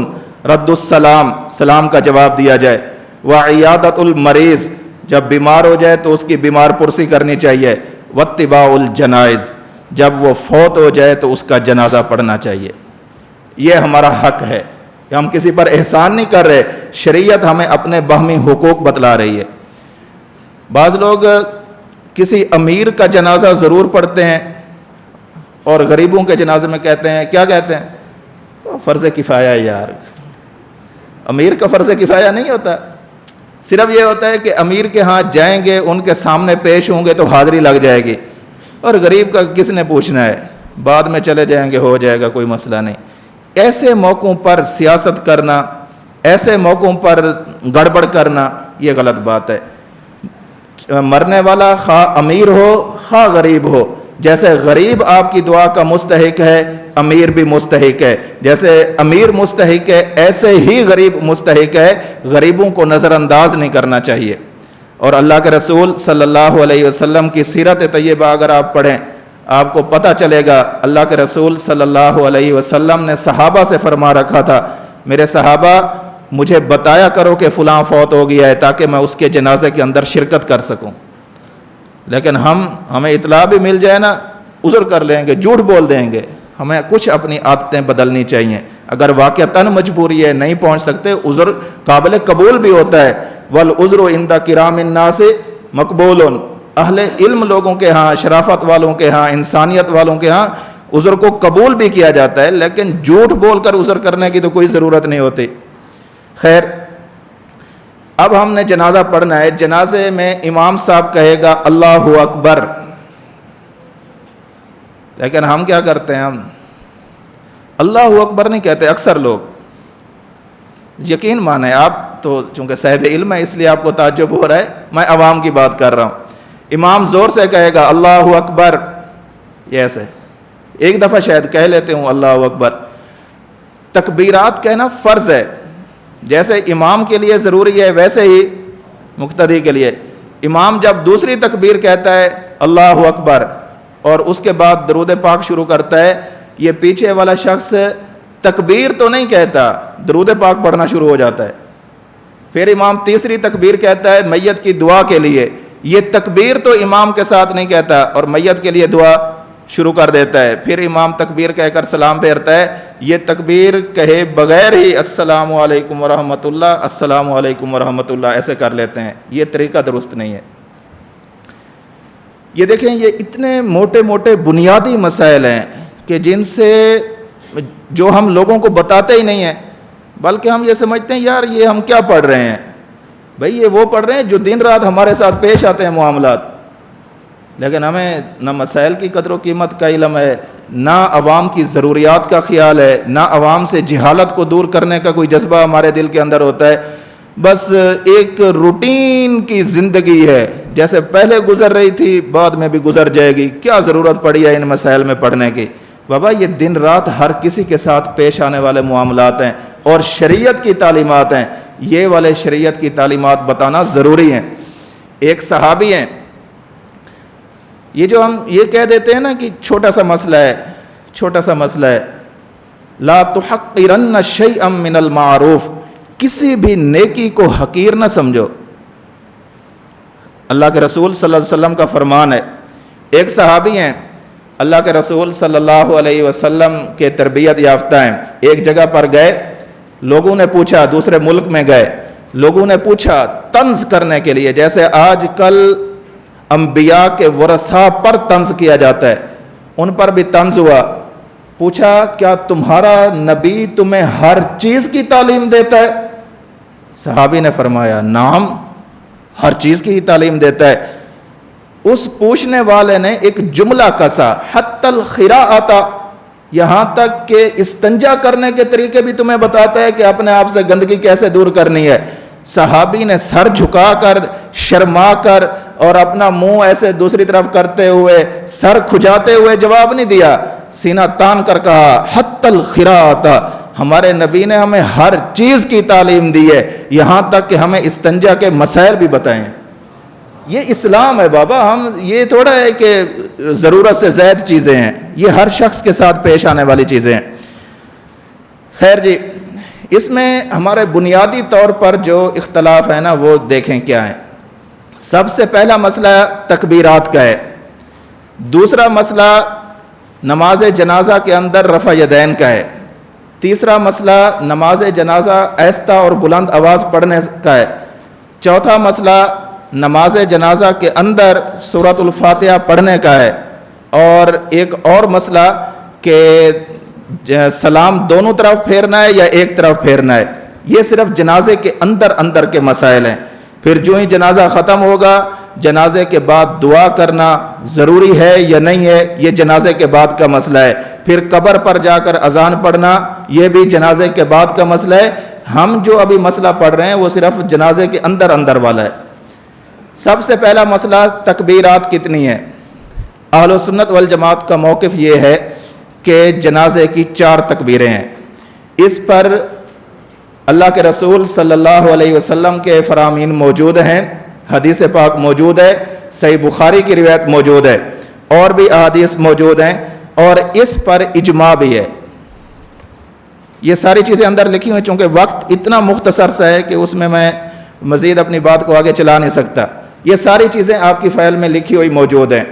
[SPEAKER 1] رد السلام، سلام کا جواب دیا جائے، وعیادت المریض، جب بیمار ہو جائے تو اس کی بیمار پرسی کرنی چاہیے، واتباع الجنائز، جب وہ فوت ہو جائے تو اس کا جنازہ پڑھنا چاہیے۔ یہ ہمارا حق ہے، ہم کسی پر احسان نہیں کر رہے، شریعت ہمیں اپنے باہمی حقوق بتلا رہی ہے۔ بعض لوگ کسی امیر کا جنازہ ضرور پڑھتے ہیں اور غریبوں کے جنازے میں کہتے ہیں، کیا کہتے ہیں، تو فرض کفایہ ہے یار۔ امیر کا فرض کفایہ نہیں ہوتا، صرف یہ ہوتا ہے کہ امیر کے ہاں جائیں گے، ان کے سامنے پیش ہوں گے تو حاضری لگ جائے گی، اور غریب کا کس نے پوچھنا ہے، بعد میں چلے جائیں گے، ہو جائے گا، کوئی مسئلہ نہیں۔ ایسے موقعوں پر سیاست کرنا، ایسے موقعوں پر گڑبڑ کرنا، یہ غلط بات ہے۔ مرنے والا خواہ امیر ہو خواہ غریب ہو، جیسے غریب آپ کی دعا کا مستحق ہے، امیر بھی مستحق ہے، جیسے امیر مستحق ہے ایسے ہی غریب مستحق ہے، غریبوں کو نظر انداز نہیں کرنا چاہیے۔ اور اللہ کے رسول صلی اللہ علیہ وسلم کی سیرت طیبہ اگر آپ پڑھیں، آپ کو پتہ چلے گا، اللہ کے رسول صلی اللہ علیہ وسلم نے صحابہ سے فرما رکھا تھا، میرے صحابہ مجھے بتایا کرو کہ فلاں فوت ہو گیا ہے تاکہ میں اس کے جنازے کے اندر شرکت کر سکوں۔ لیکن ہمیں اطلاع بھی مل جائے نا، عذر کر لیں گے، جھوٹ بول دیں گے۔ ہمیں کچھ اپنی عادتیں بدلنی چاہیے، اگر واقعتاً مجبوری ہے، نہیں پہنچ سکتے، عذر قابل قبول بھی ہوتا ہے۔ والعذر عند کرام الناس مقبول، اہل علم لوگوں کے ہاں، شرافت والوں کے ہاں، انسانیت والوں کے ہاں عذر کو قبول بھی کیا جاتا ہے، لیکن جھوٹ بول کر عذر کرنے کی تو کوئی ضرورت نہیں ہوتی۔ خیر، اب ہم نے جنازہ پڑھنا ہے، جنازے میں امام صاحب کہے گا اللہ اکبر، لیکن ہم کیا کرتے ہیں، ہم اللہ اکبر نہیں کہتے اکثر لوگ۔ یقین مانیں، آپ تو چونکہ صاحب علم ہے اس لیے آپ کو تعجب ہو رہا ہے، میں عوام کی بات کر رہا ہوں۔ امام زور سے کہے گا اللہ اکبر، یہ ایسے ایک دفعہ شاید کہہ لیتے ہوں اللہ اکبر۔ تکبیرات کہنا فرض ہے، جیسے امام کے لیے ضروری ہے ویسے ہی مقتدی کے لیے۔ امام جب دوسری تکبیر کہتا ہے اللہ اکبر اور اس کے بعد درود پاک شروع کرتا ہے، یہ پیچھے والا شخص تکبیر تو نہیں کہتا، درود پاک پڑھنا شروع ہو جاتا ہے۔ پھر امام تیسری تکبیر کہتا ہے میت کی دعا کے لیے، یہ تکبیر تو امام کے ساتھ نہیں کہتا اور میت کے لیے دعا شروع کر دیتا ہے۔ پھر امام تکبیر کہہ کر سلام پھیرتا ہے، یہ تکبیر کہے بغیر ہی السلام علیکم ورحمۃ اللہ، السلام علیکم ورحمۃ اللہ ایسے کر لیتے ہیں، یہ طریقہ درست نہیں ہے۔ یہ دیکھیں، یہ اتنے موٹے موٹے بنیادی مسائل ہیں کہ جن سے جو ہم لوگوں کو بتاتے ہی نہیں ہیں، بلکہ ہم یہ سمجھتے ہیں یار یہ ہم کیا پڑھ رہے ہیں، بھئی یہ وہ پڑھ رہے ہیں جو دن رات ہمارے ساتھ پیش آتے ہیں معاملات، لیکن ہمیں نہ مسائل کی قدر و قیمت کا علم ہے، نہ عوام کی ضروریات کا خیال ہے، نہ عوام سے جہالت کو دور کرنے کا کوئی جذبہ ہمارے دل کے اندر ہوتا ہے. بس ایک روٹین کی زندگی ہے، جیسے پہلے گزر رہی تھی بعد میں بھی گزر جائے گی، کیا ضرورت پڑی ہے ان مسائل میں پڑھنے کی. بابا یہ دن رات ہر کسی کے ساتھ پیش آنے والے معاملات ہیں اور شریعت کی تعلیمات ہیں، یہ والے شریعت کی تعلیمات بتانا ضروری ہیں. ایک صحابی ہیں، یہ جو ہم یہ کہہ دیتے ہیں نا کہ چھوٹا سا مسئلہ ہے، لا تحقرن شیئا من المعروف، کسی بھی نیکی کو حقیر نہ سمجھو. اللہ کے رسول صلی اللہ علیہ وسلم کا فرمان ہے. ایک صحابی ہیں، اللہ کے رسول صلی اللہ علیہ وسلم کے تربیت یافتہ ہیں. ایک جگہ پر گئے، لوگوں نے پوچھا، دوسرے ملک میں گئے، لوگوں نے پوچھا طنز کرنے کے لیے، جیسے آج کل انبیاء کے ورثاء پر طنز کیا جاتا ہے، ان پر بھی طنز ہوا. پوچھا کیا تمہارا نبی تمہیں ہر چیز کی تعلیم دیتا ہے؟ صحابی نے فرمایا نعم، ہر چیز کی تعلیم دیتا ہے. اس پوچھنے والے نے ایک جملہ کسا، حتی الخراءۃ، یہاں تک کہ استنجا کرنے کے طریقے بھی تمہیں بتاتا ہے کہ اپنے آپ سے گندگی کیسے دور کرنی ہے. صحابی نے سر جھکا کر، شرما کر اور اپنا منہ ایسے دوسری طرف کرتے ہوئے، سر کھجاتے ہوئے جواب نہیں دیا، سینہ تان کر کہا حتی الخراءۃ، ہمارے نبی نے ہمیں ہر چیز کی تعلیم دی ہے، یہاں تک کہ ہمیں استنجا کے مسائل بھی بتائیں. یہ اسلام ہے بابا، ہم یہ تھوڑا ہے کہ ضرورت سے زائد چیزیں ہیں، یہ ہر شخص کے ساتھ پیش آنے والی چیزیں ہیں. خیر جی، اس میں ہمارے بنیادی طور پر جو اختلاف ہے نا وہ دیکھیں کیا ہے. سب سے پہلا مسئلہ تکبیرات کا ہے. دوسرا مسئلہ نماز جنازہ کے اندر رفع یدین کا ہے. تیسرا مسئلہ نماز جنازہ آہستہ اور بلند آواز پڑھنے کا ہے. چوتھا مسئلہ نماز جنازہ کے اندر سورۃ الفاتحہ پڑھنے کا ہے. اور ایک اور مسئلہ کہ سلام دونوں طرف پھیرنا ہے یا ایک طرف پھیرنا ہے. یہ صرف جنازے کے اندر کے مسائل ہیں. پھر جو ہی جنازہ ختم ہوگا، جنازے کے بعد دعا کرنا ضروری ہے یا نہیں ہے، یہ جنازے کے بعد کا مسئلہ ہے. پھر قبر پر جا کر اذان پڑھنا، یہ بھی جنازے کے بعد کا مسئلہ ہے. ہم جو ابھی مسئلہ پڑھ رہے ہیں وہ صرف جنازے کے اندر والا ہے. سب سے پہلا مسئلہ تکبیرات کتنی ہے. اہل سنت والجماعت کا موقف یہ ہے کہ جنازے کی 4 تکبیریں ہیں. اس پر اللہ کے رسول صلی اللہ علیہ وسلم کے فرامین موجود ہیں، حدیث پاک موجود ہے، صحیح بخاری کی روایت موجود ہے، اور بھی احادیث موجود ہیں، اور اس پر اجماع بھی ہے. یہ ساری چیزیں اندر لکھی ہوئی، چونکہ وقت اتنا مختصر سا ہے کہ اس میں مزید اپنی بات کو آگے چلا نہیں سکتا. یہ ساری چیزیں آپ کی فائل میں لکھی ہوئی موجود ہیں.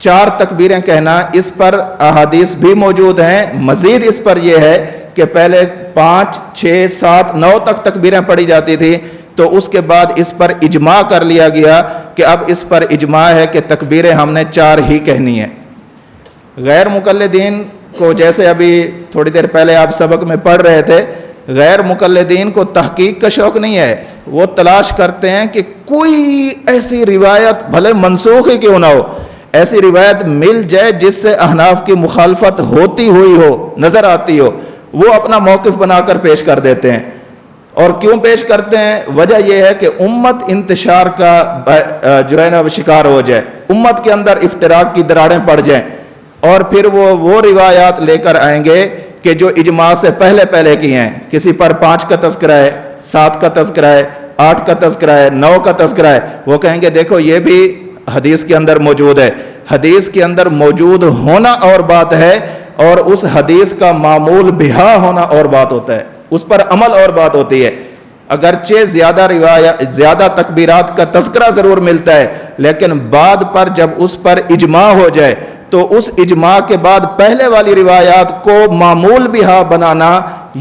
[SPEAKER 1] 4 تکبیریں کہنا، اس پر احادیث بھی موجود ہیں. مزید اس پر یہ ہے کہ پہلے 5، 6، 7، 9 تک تکبیریں پڑھی جاتی تھی، تو اس کے بعد اس پر اجماع کر لیا گیا کہ اب اس پر اجماع ہے کہ تکبیریں ہم نے 4 ہی کہنی ہیں. غیر مقلدین کو، جیسے ابھی تھوڑی دیر پہلے آپ سبق میں پڑھ رہے تھے، غیر مقلدین کو تحقیق کا شوق نہیں ہے. وہ تلاش کرتے ہیں کہ کوئی ایسی روایت، بھلے منسوخ ہی کیوں نہ ہو، ایسی روایت مل جائے جس سے احناف کی مخالفت ہوتی ہوئی ہو، نظر آتی ہو، وہ اپنا موقف بنا کر پیش کر دیتے ہیں. اور کیوں پیش کرتے ہیں؟ وجہ یہ ہے کہ امت انتشار کا جو ہے نا شکار ہو جائے، امت کے اندر افتراق کی دراڑیں پڑ جائیں، اور پھر وہ روایات لے کر آئیں گے کہ جو اجماع سے پہلے کی ہیں. کسی پر 5 کا تذکرہ ہے، 7 کا تذکرہ ہے، 8 کا تذکرہ ہے، 9 کا تذکرہ ہے، وہ کہیں گے دیکھو یہ بھی حدیث کے اندر موجود ہے. حدیث کے اندر موجود ہونا اور بات ہے، اور اس حدیث کا معمول بہا ہونا اور بات ہوتا ہے، اس پر عمل اور بات ہوتی ہے. اگرچہ زیادہ تکبیرات کا تذکرہ ضرور ملتا ہے، لیکن بعد پر جب اس پر اجماع ہو جائے تو اس اجماع کے بعد پہلے والی روایات کو معمول بہا بنانا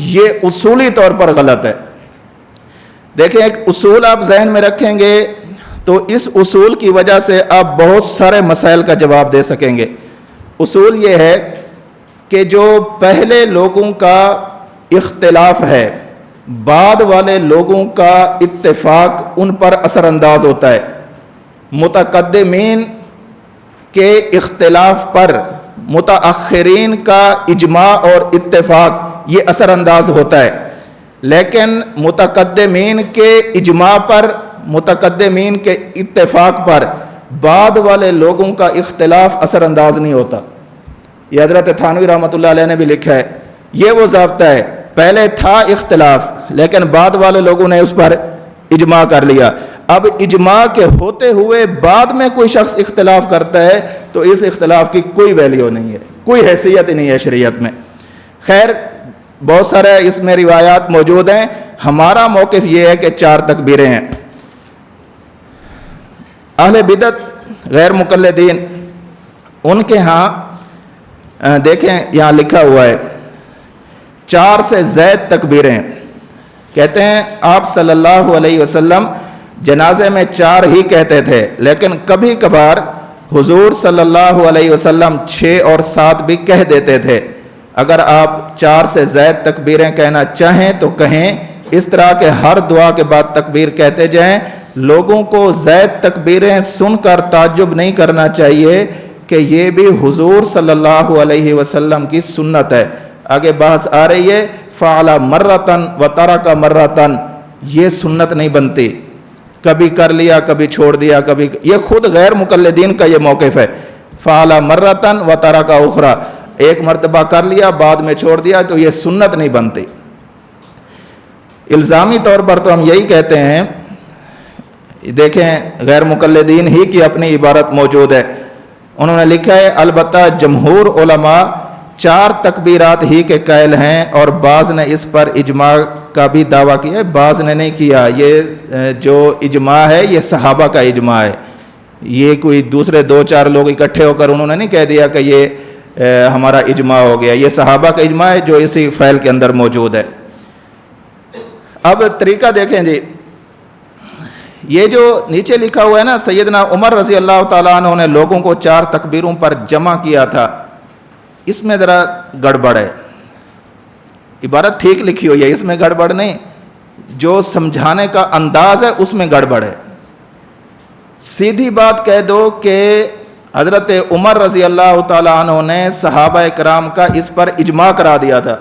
[SPEAKER 1] یہ اصولی طور پر غلط ہے. دیکھیں، ایک اصول آپ ذہن میں رکھیں گے تو اس اصول کی وجہ سے آپ بہت سارے مسائل کا جواب دے سکیں گے. اصول یہ ہے کہ جو پہلے لوگوں کا اختلاف ہے، بعد والے لوگوں کا اتفاق ان پر اثر انداز ہوتا ہے. متقدمین کے اختلاف پر متأخرین کا اجماع اور اتفاق یہ اثر انداز ہوتا ہے، لیکن متقدمین کے اجماع پر، متقدمین کے اتفاق پر بعد والے لوگوں کا اختلاف اثر انداز نہیں ہوتا۔ یہ حضرت تھانوی رحمۃ اللہ علیہ نے بھی لکھا ہے، یہ وہ ضابطہ ہے، پہلے تھا اختلاف لیکن بعد والے لوگوں نے اس پر اجماع کر لیا، اب اجماع کے ہوتے ہوئے بعد میں کوئی شخص اختلاف کرتا ہے تو اس اختلاف کی کوئی ویلیو نہیں ہے، کوئی حیثیت ہی نہیں ہے شریعت میں۔ خیر بہت سارے اس میں روایات موجود ہیں، ہمارا موقف یہ ہے کہ 4 تکبیریں ہیں۔ اہل بدعت غیر مقلدین ان کے ہاں دیکھیں یہاں لکھا ہوا ہے 4 سے زائد تکبیریں، کہتے ہیں آپ صلی اللہ علیہ وسلم جنازے میں 4 ہی کہتے تھے، لیکن کبھی کبھار حضور صلی اللہ علیہ وسلم 6 اور 7 بھی کہہ دیتے تھے۔ اگر آپ 4 سے زائد تکبیریں کہنا چاہیں تو کہیں، اس طرح کے ہر دعا کے بعد تکبیر کہتے جائیں۔ لوگوں کو زائد تکبیریں سن کر تعجب نہیں کرنا چاہیے کہ یہ بھی حضور صلی اللہ علیہ وسلم کی سنت ہے۔ آگے بحث آ رہی ہے فعل مرتن و ترک مرتن، یہ سنت نہیں بنتی، کبھی کر لیا کبھی چھوڑ دیا کبھی، یہ خود غیر مقلدین کا یہ موقف ہے۔ فعل مرتن و ترک اخرى، ایک مرتبہ کر لیا بعد میں چھوڑ دیا تو یہ سنت نہیں بنتی۔ الزامی طور پر تو ہم یہی کہتے ہیں، دیکھیں غیر مقلدین ہی کی اپنی عبارت موجود ہے، انہوں نے لکھا ہے البتہ جمہور علماء 4 تکبیرات ہی کے قائل ہیں، اور بعض نے اس پر اجماع کا بھی دعویٰ کیا ہے، بعض نے نہیں کیا۔ یہ جو اجماع ہے یہ صحابہ کا اجماع ہے، یہ کوئی دوسرے 2-4 لوگ اکٹھے ہو کر انہوں نے نہیں کہہ دیا کہ یہ ہمارا اجماع ہو گیا، یہ صحابہ کا اجماع ہے جو اسی فعل کے اندر موجود ہے۔ اب طریقہ دیکھیں جی، یہ جو نیچے لکھا ہوا ہے نا سیدنا عمر رضی اللہ تعالیٰ عنہ نے لوگوں کو 4 تکبیروں پر جمع کیا تھا، اس میں ذرا گڑبڑ ہے، عبارت ٹھیک لکھی ہوئی ہے، اس میں گڑبڑ نہیں، جو سمجھانے کا انداز ہے اس میں گڑبڑ ہے۔ سیدھی بات کہہ دو کہ حضرت عمر رضی اللہ تعالیٰ عنہ نے صحابہ کرام کا اس پر اجماع کرا دیا تھا۔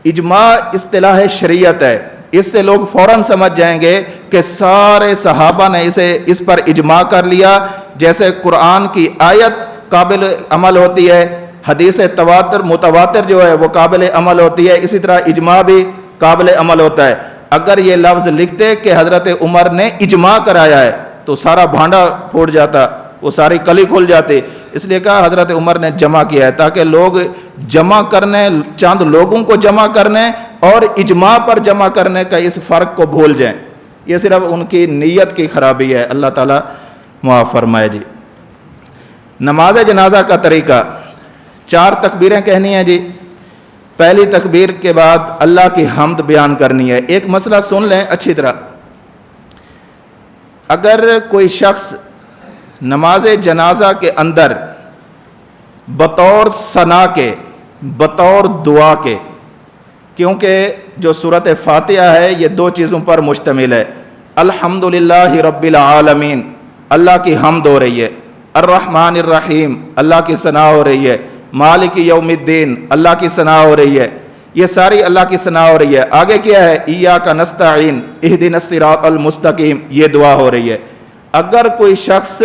[SPEAKER 1] اجماع اصطلاح شریعت ہے، اس سے لوگ فوراً سمجھ جائیں گے کہ سارے صحابہ نے اس پر اجماع کر لیا، جیسے قرآن کی آیت قابل عمل ہوتی ہے، حدیث متواتر جو ہے وہ قابل عمل ہوتی ہے، اسی طرح اجماع بھی قابل عمل ہوتا ہے۔ اگر یہ لفظ لکھتے کہ حضرت عمر نے اجماع کرایا ہے تو سارا بھانڈا پھوٹ جاتا، وہ ساری کلی کھل جاتی، اس لیے کہا حضرت عمر نے جمع کیا ہے تاکہ لوگ جمع کرنے، چند لوگوں کو جمع کرنے اور اجماع پر جمع کرنے کا اس فرق کو بھول جائیں۔ یہ صرف ان کی نیت کی خرابی ہے، اللہ تعالیٰ معاف فرمائے جی۔ نماز جنازہ کا طریقہ، 4 تکبیریں کہنی ہیں جی، پہلی تکبیر کے بعد اللہ کی حمد بیان کرنی ہے۔ ایک مسئلہ سن لیں اچھی طرح، اگر کوئی شخص نماز جنازہ کے اندر بطور ثنا کے، بطور دعا کے، کیونکہ جو سورۃ فاتحہ ہے یہ 2 چیزوں پر مشتمل ہے، الحمدللہ رب العالمین، اللہ کی حمد ہو رہی ہے، الرحمن الرحیم، اللہ کی ثنا ہو رہی ہے، مالک یوم الدین، اللہ کی ثنا ہو رہی ہے، یہ ساری اللہ کی ثنا ہو رہی ہے۔ آگے کیا ہے؟ ایاک نستعین اہدنا الصراط المستقیم، یہ دعا ہو رہی ہے۔ اگر کوئی شخص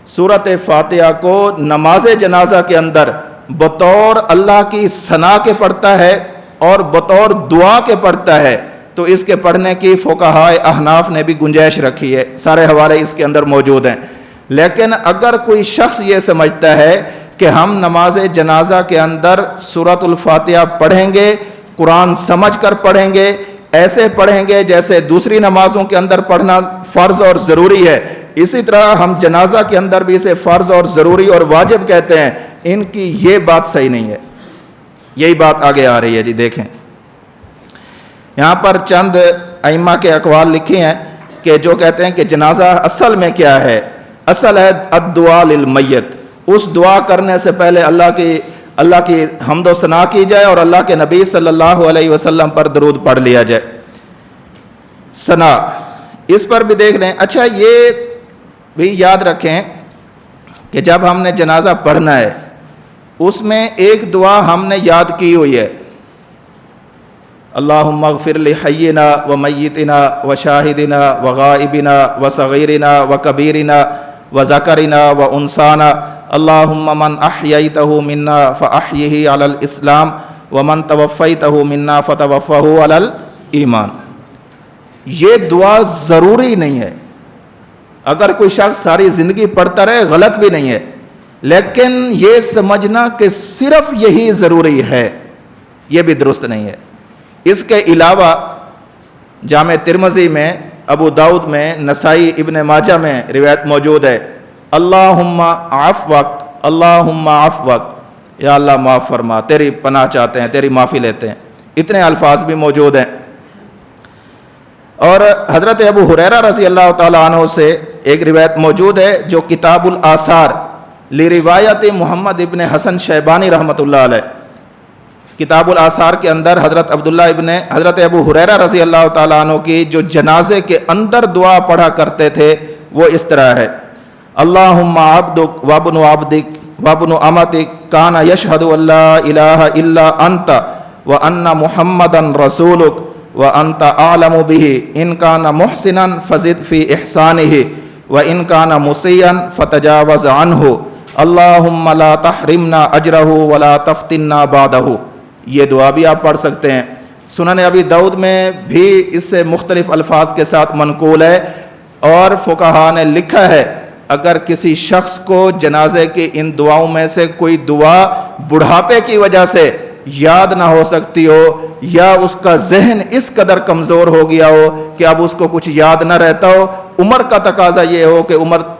[SPEAKER 1] سورۃ فاتحہ کو نماز جنازہ کے اندر بطور اللہ کی ثنا کے پڑھتا ہے اور بطور دعا کے پڑھتا ہے تو اس کے پڑھنے کی فقہاء احناف نے بھی گنجائش رکھی ہے، سارے حوالے اس کے اندر موجود ہیں۔ لیکن اگر کوئی شخص یہ سمجھتا ہے کہ ہم نماز جنازہ کے اندر سورۃ الفاتحہ پڑھیں گے، قرآن سمجھ کر پڑھیں گے، ایسے پڑھیں گے جیسے دوسری نمازوں کے اندر پڑھنا فرض اور ضروری ہے، اسی طرح ہم جنازہ کے اندر بھی اسے فرض اور ضروری اور واجب کہتے ہیں، ان کی یہ بات صحیح نہیں ہے۔ یہی بات آگے آ رہی ہے جی، دیکھیں یہاں پر چند ائمہ کے اقوال لکھے ہیں کہ جو کہتے ہیں کہ جنازہ اصل میں کیا ہے؟ اصل ہے الدعاء للمیت، اس دعا کرنے سے پہلے اللہ کی حمد و ثنا کی جائے اور اللہ کے نبی صلی اللہ علیہ وسلم پر درود پڑھ لیا جائے۔ ثنا اس پر بھی دیکھ لیں۔ اچھا یہ بھی یاد رکھیں کہ جب ہم نے جنازہ پڑھنا ہے اس میں ایک دعا ہم نے یاد کی ہوئی ہے، اللہم اغفر لحینا و میتنا و شاہدنا و غائبنا و صغیرنا و کبیرنا و ذکرنا و انسانا، اللہم من احییتہ منا فاحیہ علی الاسلام ومن توفیتہ منا فتوفہ علی الایمان۔ یہ دعا ضروری نہیں ہے، اگر کوئی شخص ساری زندگی پڑھتا رہے غلط بھی نہیں ہے، لیکن یہ سمجھنا کہ صرف یہی ضروری ہے یہ بھی درست نہیں ہے۔ اس کے علاوہ جامع ترمذی میں، ابو داؤد میں، نسائی، ابن ماجہ میں روایت موجود ہے، اللہم عفوک، اللہم عفوک، یا اللہ معاف فرما، تیری پناہ چاہتے ہیں، تیری معافی لیتے ہیں، اتنے الفاظ بھی موجود ہیں۔ اور حضرت ابو ہریرہ رضی اللہ تعالیٰ عنہ سے ایک روایت موجود ہے جو کتاب الآثار لروایت محمد ابن حسن شیبانی رحمۃ اللہ علیہ، کتاب الآثار کے اندر حضرت ابو ہریرہ رضی اللہ تعالیٰ عنہ کی جو جنازے کے اندر دعا پڑھا کرتے تھے وہ اس طرح ہے، اللہم عبدک وابن عبدک وابن امتک کان یشہد ان لا الہ الا انت وان محمدا رسولک وانت اعلم به ان کان محسنا فزد فی احسانہ وان کان مسیئا فتجاوز عنہ اللہم لا تحرمنا اجرہ ولا تفتنا بعدہ۔ یہ دعا بھی آپ پڑھ سکتے ہیں۔ سنن ابی داؤد میں بھی اس سے مختلف الفاظ کے ساتھ منقول ہے، اور فقہاء نے لکھا ہے اگر کسی شخص کو جنازے کی ان دعاؤں میں سے کوئی دعا بڑھاپے کی وجہ سے یاد نہ ہو سکتی ہو، یا اس کا ذہن اس قدر کمزور ہو گیا ہو کہ اب اس کو کچھ یاد نہ رہتا ہو، عمر کا تقاضا یہ ہو کہ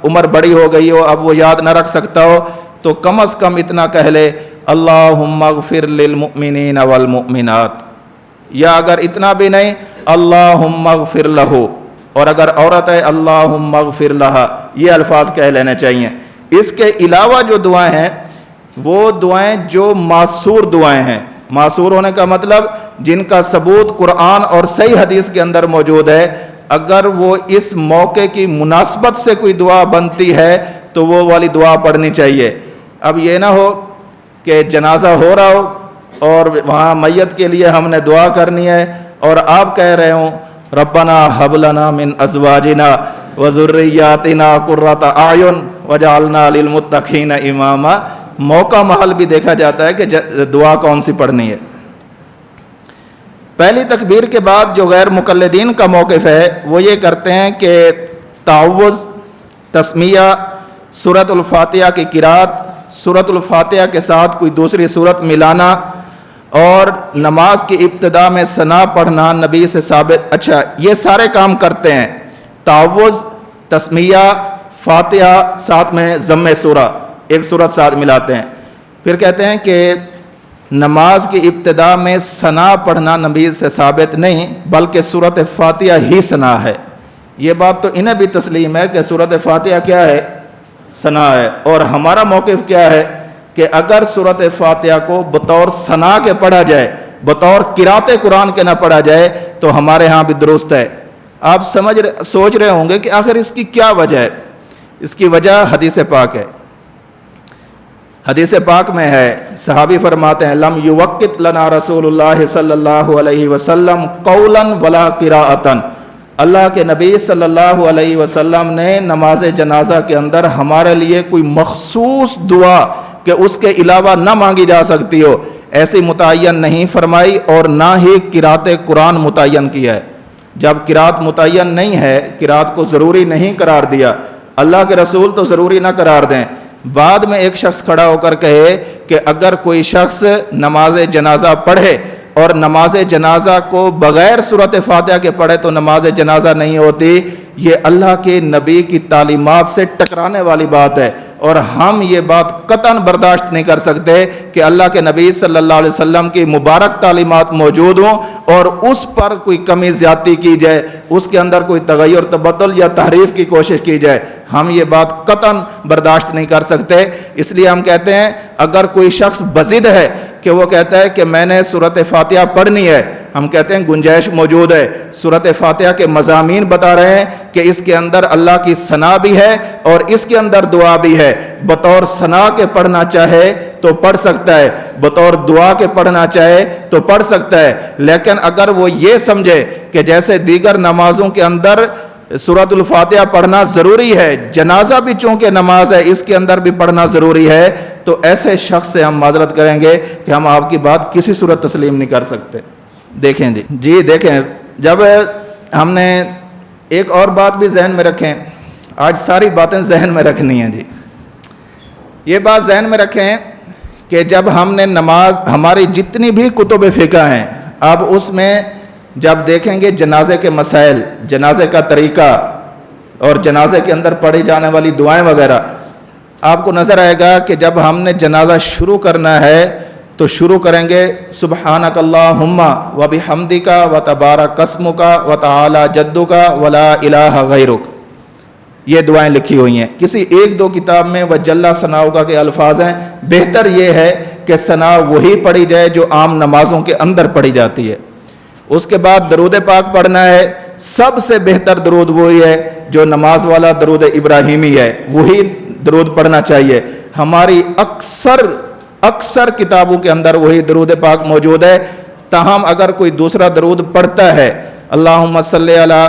[SPEAKER 1] عمر بڑی ہو گئی ہو، اب وہ یاد نہ رکھ سکتا ہو، تو کم از کم اتنا کہہ لے اللہم اغفر للمؤمنین والمؤمنات، یا اگر اتنا بھی نہیں اللہم اغفر لہو، اور اگر عورت ہے اللہم اغفر لہا، یہ الفاظ کہہ لینے چاہیے۔ اس کے علاوہ جو دعائیں ہیں وہ دعائیں جو معصور دعائیں ہیں، معصور ہونے کا مطلب جن کا ثبوت قرآن اور صحیح حدیث کے اندر موجود ہے، اگر وہ اس موقع کی مناسبت سے کوئی دعا بنتی ہے تو وہ والی دعا پڑھنی چاہیے۔ اب یہ نہ ہو کہ جنازہ ہو رہا ہو اور وہاں میت کے لیے ہم نے دعا کرنی ہے اور آپ کہہ رہے ہوں ربنا حب لنا من ازواجنا وذریاتنا قرۃ اعین وجعلنا للمتقین اماما۔ موقع محل بھی دیکھا جاتا ہے کہ دعا کون سی پڑھنی ہے۔ پہلی تکبیر کے بعد جو غیر مقلدین کا موقف ہے وہ یہ کرتے ہیں کہ تعوذ، تسمیہ، سورۃ الفاتحہ کی قرات، سورۃ الفاتحہ کے ساتھ کوئی دوسری سورت ملانا، اور نماز کی ابتدا میں ثنا پڑھنا نبی سے ثابت، اچھا یہ سارے کام کرتے ہیں، تعوذ، تسمیہ، فاتحہ، ساتھ میں ضم سورہ، ایک سورت ساتھ ملاتے ہیں۔ پھر کہتے ہیں کہ نماز کی ابتدا میں ثنا پڑھنا نبی سے ثابت نہیں بلکہ سورت فاتحہ ہی ثنا ہے۔ یہ بات تو انہیں بھی تسلیم ہے کہ سورت فاتحہ کیا ہے؟ ثنا ہے۔ اور ہمارا موقف کیا ہے کہ اگر سورت فاتحہ کو بطور ثنا کے پڑھا جائے، بطور قرات قرآن کے نہ پڑھا جائے تو ہمارے ہاں بھی درست ہے۔ آپ سوچ رہے ہوں گے کہ آخر اس کی کیا وجہ ہے؟ اس کی وجہ حدیث پاک ہے۔ حدیث پاک میں ہے، صحابی فرماتے ہیں لم یوقت لنا رسول اللہ صلی اللہ علیہ وسلم قولا ولا قراءتا، اللہ کے نبی صلی اللہ علیہ وسلم نے نماز جنازہ کے اندر ہمارے لیے کوئی مخصوص دعا کہ اس کے علاوہ نہ مانگی جا سکتی ہو ایسی متعین نہیں فرمائی، اور نہ ہی قرات قرآن متعین کیا ہے۔ جب قرات متعین نہیں ہے، قرات کو ضروری نہیں قرار دیا، اللہ کے رسول تو ضروری نہ قرار دیں، بعد میں ایک شخص کھڑا ہو کر کہے کہ اگر کوئی شخص نماز جنازہ پڑھے اور نماز جنازہ کو بغیر سورۃ فاتحہ کے پڑھے تو نماز جنازہ نہیں ہوتی، یہ اللہ کے نبی کی تعلیمات سے ٹکرانے والی بات ہے، اور ہم یہ بات قطعاً برداشت نہیں کر سکتے کہ اللہ کے نبی صلی اللہ علیہ وسلم کی مبارک تعلیمات موجود ہوں اور اس پر کوئی کمی زیادتی کی جائے، اس کے اندر کوئی تغیر، تبدل یا تحریف کی کوشش کی جائے، ہم یہ بات قطعاً برداشت نہیں کر سکتے۔ اس لیے ہم کہتے ہیں اگر کوئی شخص بضد ہے کہ وہ کہتا ہے کہ میں نے سورۃ فاتحہ پڑھنی ہے، ہم کہتے ہیں گنجائش موجود ہے. سورۃ فاتحہ کے مضامین بتا رہے ہیں کہ اس کے اندر اللہ کی ثنا بھی ہے اور اس کے اندر دعا بھی ہے. بطور ثنا کے پڑھنا چاہے تو پڑھ سکتا ہے, بطور دعا کے پڑھنا چاہے تو پڑھ سکتا ہے. لیکن اگر وہ یہ سمجھے کہ جیسے دیگر نمازوں کے اندر سورۃ الفاتحہ پڑھنا ضروری ہے, جنازہ بھی چونکہ نماز ہے اس کے اندر بھی پڑھنا ضروری ہے, تو ایسے شخص سے ہم معذرت کریں گے کہ ہم آپ کی بات کسی صورت تسلیم نہیں کر سکتے. دیکھیں جی دیکھیں, جب ہم نے ایک اور بات بھی ذہن میں رکھیں, آج ساری باتیں ذہن میں رکھنی ہیں جی. یہ بات ذہن میں رکھیں کہ جب ہم نے نماز, ہماری جتنی بھی کتب فقہ ہیں, آپ اس میں جب دیکھیں گے جنازے کے مسائل, جنازے کا طریقہ اور جنازے کے اندر پڑھی جانے والی دعائیں وغیرہ, آپ کو نظر آئے گا کہ جب ہم نے جنازہ شروع کرنا ہے تو شروع کریں گے سبحانک اللہم و بحمدک و تبارک اسمک و تعالی جدک ولا الہ غیرک. یہ دعائیں لکھی ہوئی ہیں. کسی ایک دو کتاب میں وجل ثناؤک کے الفاظ ہیں. بہتر یہ ہے کہ ثنا وہی پڑھی جائے جو عام نمازوں کے اندر پڑھی جاتی ہے. اس کے بعد درود پاک پڑھنا ہے. سب سے بہتر درود وہی ہے جو نماز والا درود ابراہیمی ہے, وہی درود پڑھنا چاہیے. ہماری اکثر کتابوں کے اندر وہی درود پاک موجود ہے. تاہم اگر کوئی دوسرا درود پڑھتا ہے, اللہم صلی علی,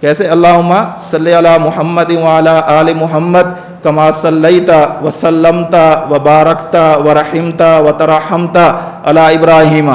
[SPEAKER 1] کیسے اللہم صلی علی محمد وعلی آل محمد کما صلیت وسلمت وبارکت ورحمت وترحمت علی ابراہیم,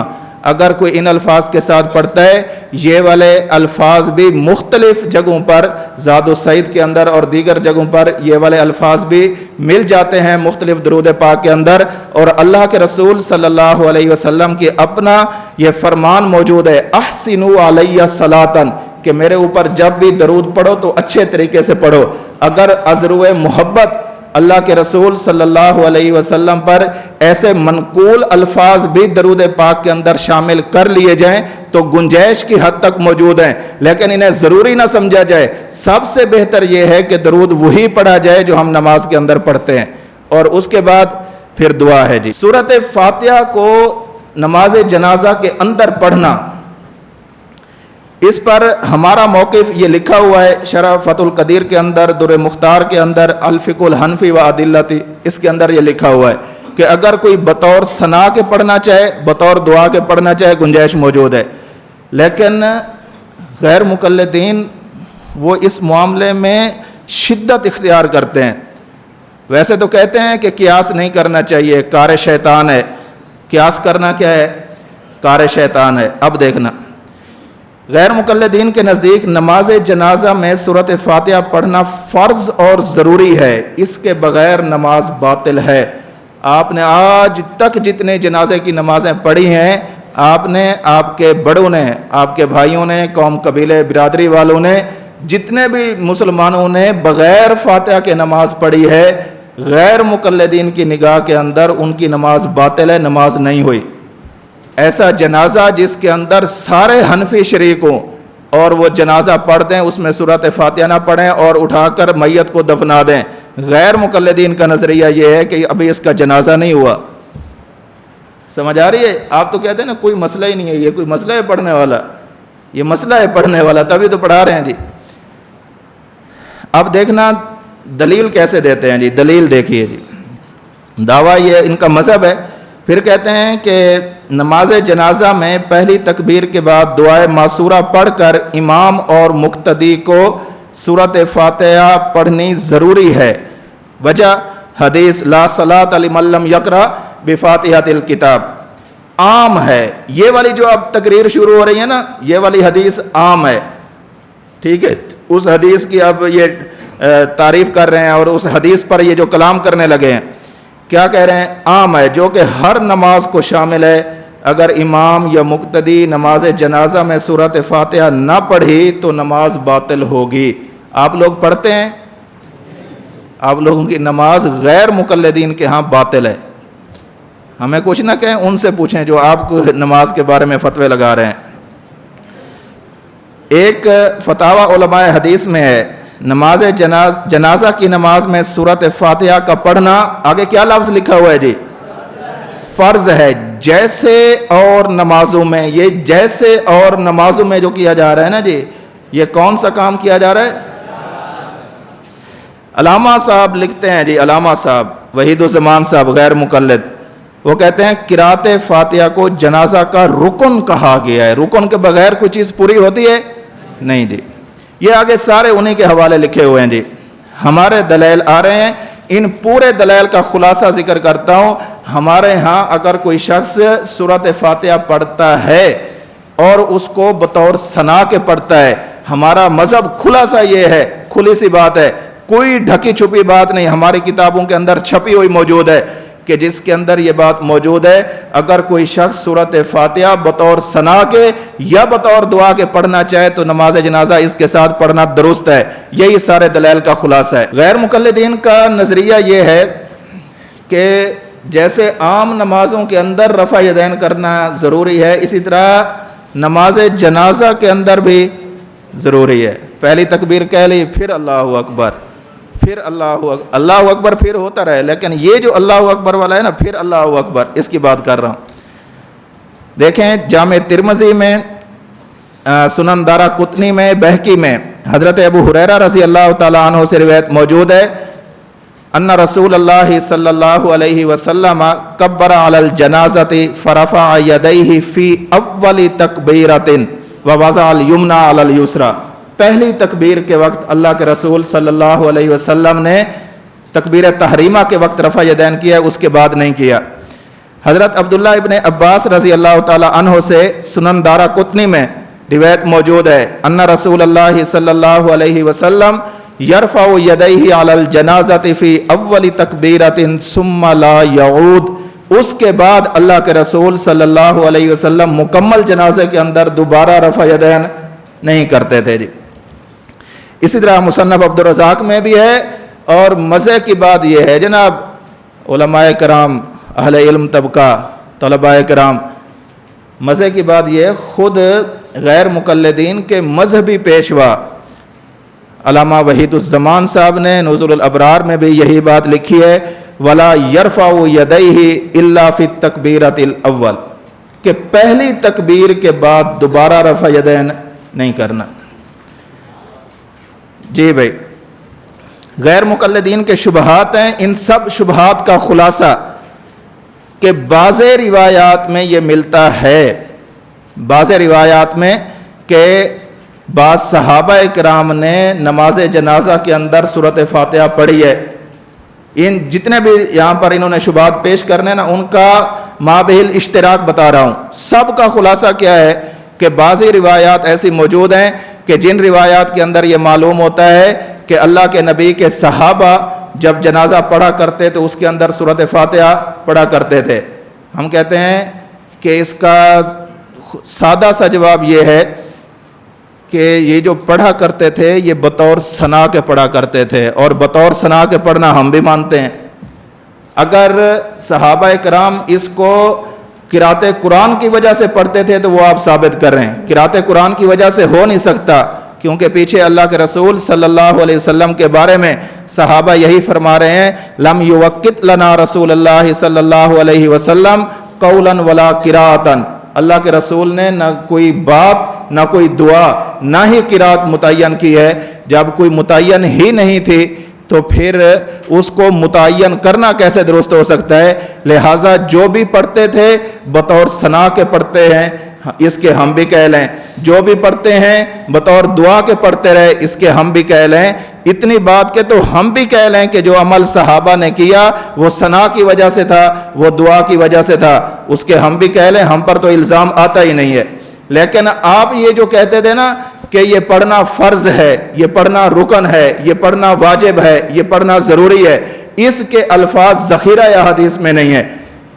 [SPEAKER 1] اگر کوئی ان الفاظ کے ساتھ پڑھتا ہے, یہ والے الفاظ بھی مختلف جگہوں پر زاد السعید کے اندر اور دیگر جگہوں پر یہ والے الفاظ بھی مل جاتے ہیں مختلف درود پاک کے اندر. اور اللہ کے رسول صلی اللہ علیہ وسلم کی اپنا یہ فرمان موجود ہے, احسنوا علی صلاتن, کہ میرے اوپر جب بھی درود پڑھو تو اچھے طریقے سے پڑھو. اگر ازرو محبت اللہ کے رسول صلی اللہ علیہ وسلم پر ایسے منقول الفاظ بھی درود پاک کے اندر شامل کر لیے جائیں تو گنجائش کی حد تک موجود ہیں, لیکن انہیں ضروری نہ سمجھا جائے. سب سے بہتر یہ ہے کہ درود وہی پڑھا جائے جو ہم نماز کے اندر پڑھتے ہیں, اور اس کے بعد پھر دعا ہے جی. سورۃ فاتحہ کو نماز جنازہ کے اندر پڑھنا, اس پر ہمارا موقف یہ لکھا ہوا ہے شرح فتح القدیر کے اندر, در مختار کے اندر, الفقہ الحنفی و عدلتی, اس کے اندر یہ لکھا ہوا ہے کہ اگر کوئی بطور ثنا کے پڑھنا چاہے, بطور دعا کے پڑھنا چاہے, گنجائش موجود ہے. لیکن غیر مقلدین وہ اس معاملے میں شدت اختیار کرتے ہیں. ویسے تو کہتے ہیں کہ قیاس نہیں کرنا چاہیے, کار شیطان ہے. قیاس کرنا کیا ہے؟ کار شیطان ہے. اب دیکھنا, غیر مقلدین کے نزدیک نماز جنازہ میں سورۃ فاتحہ پڑھنا فرض اور ضروری ہے, اس کے بغیر نماز باطل ہے. آپ نے آج تک جتنے جنازے کی نمازیں پڑھی ہیں, آپ نے, آپ کے بڑوں نے, آپ کے بھائیوں نے, قوم قبیلے برادری والوں نے, جتنے بھی مسلمانوں نے بغیر فاتحہ کے نماز پڑھی ہے, غیر مقلدین کی نگاہ کے اندر ان کی نماز باطل ہے, نماز نہیں ہوئی. ایسا جنازہ جس کے اندر سارے حنفی شریک ہوں اور وہ جنازہ پڑھ دیں, اس میں سورۃ فاتحہ نہ پڑھیں اور اٹھا کر میت کو دفنا دیں, غیر مقلدین کا نظریہ یہ ہے کہ ابھی اس کا جنازہ نہیں ہوا. سمجھ آ رہی ہے؟ آپ تو کہتے ہیں نا کوئی مسئلہ ہی نہیں ہے, یہ کوئی مسئلہ ہے پڑھنے والا, یہ مسئلہ ہے پڑھنے والا, تبھی تو پڑھا رہے ہیں جی. اب دیکھنا دلیل کیسے دیتے ہیں جی. دلیل دیکھیے جی, دعویٰ یہ ان کا مذہب ہے. پھر کہتے ہیں کہ نماز جنازہ میں پہلی تکبیر کے بعد دعائے معصورہ پڑھ کر امام اور مقتدی کو سورۃ فاتحہ پڑھنی ضروری ہے. وجہ حدیث لا صلاۃ لمن لم یقرأ بفاتحۃ الکتاب عام ہے. یہ والی جو اب تقریر شروع ہو رہی ہے نا, یہ والی حدیث عام ہے, ٹھیک ہے. اس حدیث کی اب یہ تعریف کر رہے ہیں اور اس حدیث پر یہ جو کلام کرنے لگے ہیں, کیا کہہ رہے ہیں؟ عام ہے, جو کہ ہر نماز کو شامل ہے. اگر امام یا مقتدی نماز جنازہ میں سورۃ فاتحہ نہ پڑھی تو نماز باطل ہوگی. آپ لوگ پڑھتے ہیں؟ آپ لوگوں کی نماز غیر مقلدین کے ہاں باطل ہے. ہمیں کچھ نہ کہیں, ان سے پوچھیں جو آپ کو نماز کے بارے میں فتوے لگا رہے ہیں. ایک فتاوی علماء حدیث میں ہے, نماز جنازہ کی نماز میں سورۃ فاتحہ کا پڑھنا, آگے کیا لفظ لکھا ہوا ہے جی؟ فرض ہے. جیسے اور نمازوں میں، یہ جیسے اور نمازوں میں جو کیا جا رہا ہے نا جی، یہ کون سا کام کیا جا رہا ہے؟ علامہ صاحب لکھتے ہیں جی، علامہ صاحب وحید الزمان صاحب غیر مقلد، وہ کہتے ہیں قرأت فاتحہ کو جنازہ کا رکن کہا گیا ہے۔ رکن کے بغیر کوئی چیز پوری ہوتی ہے نہیں جی۔ یہ آگے سارے انہی کے حوالے لکھے ہوئے ہیں جی، ہمارے دلائل آ رہے ہیں، ان پورے دلائل کا خلاصہ ذکر کرتا ہوں۔ ہمارے ہاں اگر کوئی شخص سورۃ فاتحہ پڑھتا ہے اور اس کو بطور ثنا کے پڑھتا ہے، ہمارا مذہب کھلا سا یہ ہے، کھلی سی بات ہے، کوئی ڈھکی چھپی بات نہیں، ہماری کتابوں کے اندر چھپی ہوئی موجود ہے کہ جس کے اندر یہ بات موجود ہے، اگر کوئی شخص سورۃ فاتحہ بطور ثنا کے یا بطور دعا کے پڑھنا چاہے تو نماز جنازہ اس کے ساتھ پڑھنا درست ہے۔ یہی سارے دلائل کا خلاصہ ہے۔ غیر مقلدین کا نظریہ یہ ہے کہ جیسے عام نمازوں کے اندر رفع یدین کرنا ضروری ہے، اسی طرح نماز جنازہ کے اندر بھی ضروری ہے۔ پہلی تکبیر کہہ لی، پھر اللہ اکبر، پھر اللہ اکبر پھر ہوتا رہے، لیکن یہ جو اللہ اکبر والا ہے نا، پھر اللہ اکبر، اس کی بات کر رہا ہوں۔ دیکھیں جامع ترمذی میں، سنن دارقطنی میں، بہقی میں حضرت ابو ہریرہ رضی اللہ تعالیٰ عنہ سے روایت موجود ہے، ان رسول اللہ صلی اللہ علیہ وسلم کبر علی الجنازۃ فرفع یدیہ فی اول تکبیرۃ ووضع الیمنی علی الیسری۔ پہلی تکبیر کے وقت اللہ کے رسول صلی اللہ علیہ وسلم نے تکبیر تحریمہ کے وقت رفع یدین کیا، اس کے بعد نہیں کیا۔ حضرت عبداللہ ابن عباس رضی اللہ تعالی عنہ سے سنن دارقطنی میں روایت موجود ہے، ان رسول اللہ صلی اللہ علیہ وسلم یرفع یدیہ علی الجنازۃ فی اول تکبیرۃ ثم لا یعود۔ اس کے بعد اللہ کے رسول صلی اللہ علیہ وسلم مکمل جنازے کے اندر دوبارہ رفع یدین نہیں کرتے تھے جی۔ اسی طرح مصنف عبدالرزاق میں بھی ہے، اور مزے کی بات یہ ہے جناب، علماء کرام، اہل علم طبقہ، طلباء کرام، مزے کی بات یہ ہے، خود غیر مقلدین کے مذہبی پیشوا علامہ وحید الزمان صاحب نے نزول الابرار میں بھی یہی بات لکھی ہے، ولا یرفع یدیہ الا فی التکبیرۃ الاول، کہ پہلی تکبیر کے بعد دوبارہ رفع یدین نہیں کرنا۔ جی بھائی، غیر مقلدین کے شبہات ہیں، ان سب شبہات کا خلاصہ کہ بعض روایات میں یہ ملتا ہے، بعض روایات میں کہ بعض صحابہ کرام نے نماز جنازہ کے اندر سورۃ فاتحہ پڑھی ہے۔ ان جتنے بھی یہاں پر انہوں نے شبہات پیش کرنے نا، ان کا مابہل اشتراک بتا رہا ہوں۔ سب کا خلاصہ کیا ہے کہ بعضی روایات ایسی موجود ہیں کہ جن روایات کے اندر یہ معلوم ہوتا ہے کہ اللہ کے نبی کے صحابہ جب جنازہ پڑھا کرتے تو اس کے اندر سورۃ فاتحہ پڑھا کرتے تھے۔ ہم کہتے ہیں کہ اس کا سادہ سا جواب یہ ہے کہ یہ جو پڑھا کرتے تھے یہ بطور ثنا کے پڑھا کرتے تھے، اور بطور ثنا کے پڑھنا ہم بھی مانتے ہیں۔ اگر صحابہ کرام اس کو قرأت قرآن کی وجہ سے پڑھتے تھے تو وہ آپ ثابت کر رہے ہیں، قرأت قرآن کی وجہ سے ہو نہیں سکتا، کیونکہ پیچھے اللہ کے رسول صلی اللہ علیہ وسلم کے بارے میں صحابہ یہی فرما رہے ہیں، لم یوقت لنا رسول اللہ صلی اللہ علیہ وسلم قولا ولا قراءۃ، اللہ کے رسول نے نہ کوئی بات، نہ کوئی دعا، نہ ہی قرأت متعین کی ہے۔ جب کوئی متعین ہی نہیں تھی تو پھر اس کو متعین کرنا کیسے درست ہو سکتا ہے؟ لہٰذا جو بھی پڑھتے تھے بطور ثنا کے پڑھتے ہیں، اس کے ہم بھی کہہ لیں، جو بھی پڑھتے ہیں بطور دعا کے پڑھتے رہے، اس کے ہم بھی کہہ لیں۔ اتنی بات کہ تو ہم بھی کہہ لیں کہ جو عمل صحابہ نے کیا وہ ثنا کی وجہ سے تھا، وہ دعا کی وجہ سے تھا، اس کے ہم بھی کہہ لیں، ہم پر تو الزام آتا ہی نہیں ہے۔ لیکن آپ یہ جو کہتے تھے نا کہ یہ پڑھنا فرض ہے، یہ پڑھنا رکن ہے، یہ پڑھنا واجب ہے، یہ پڑھنا ضروری ہے، اس کے الفاظ ذخیرہ یا حدیث میں نہیں ہے۔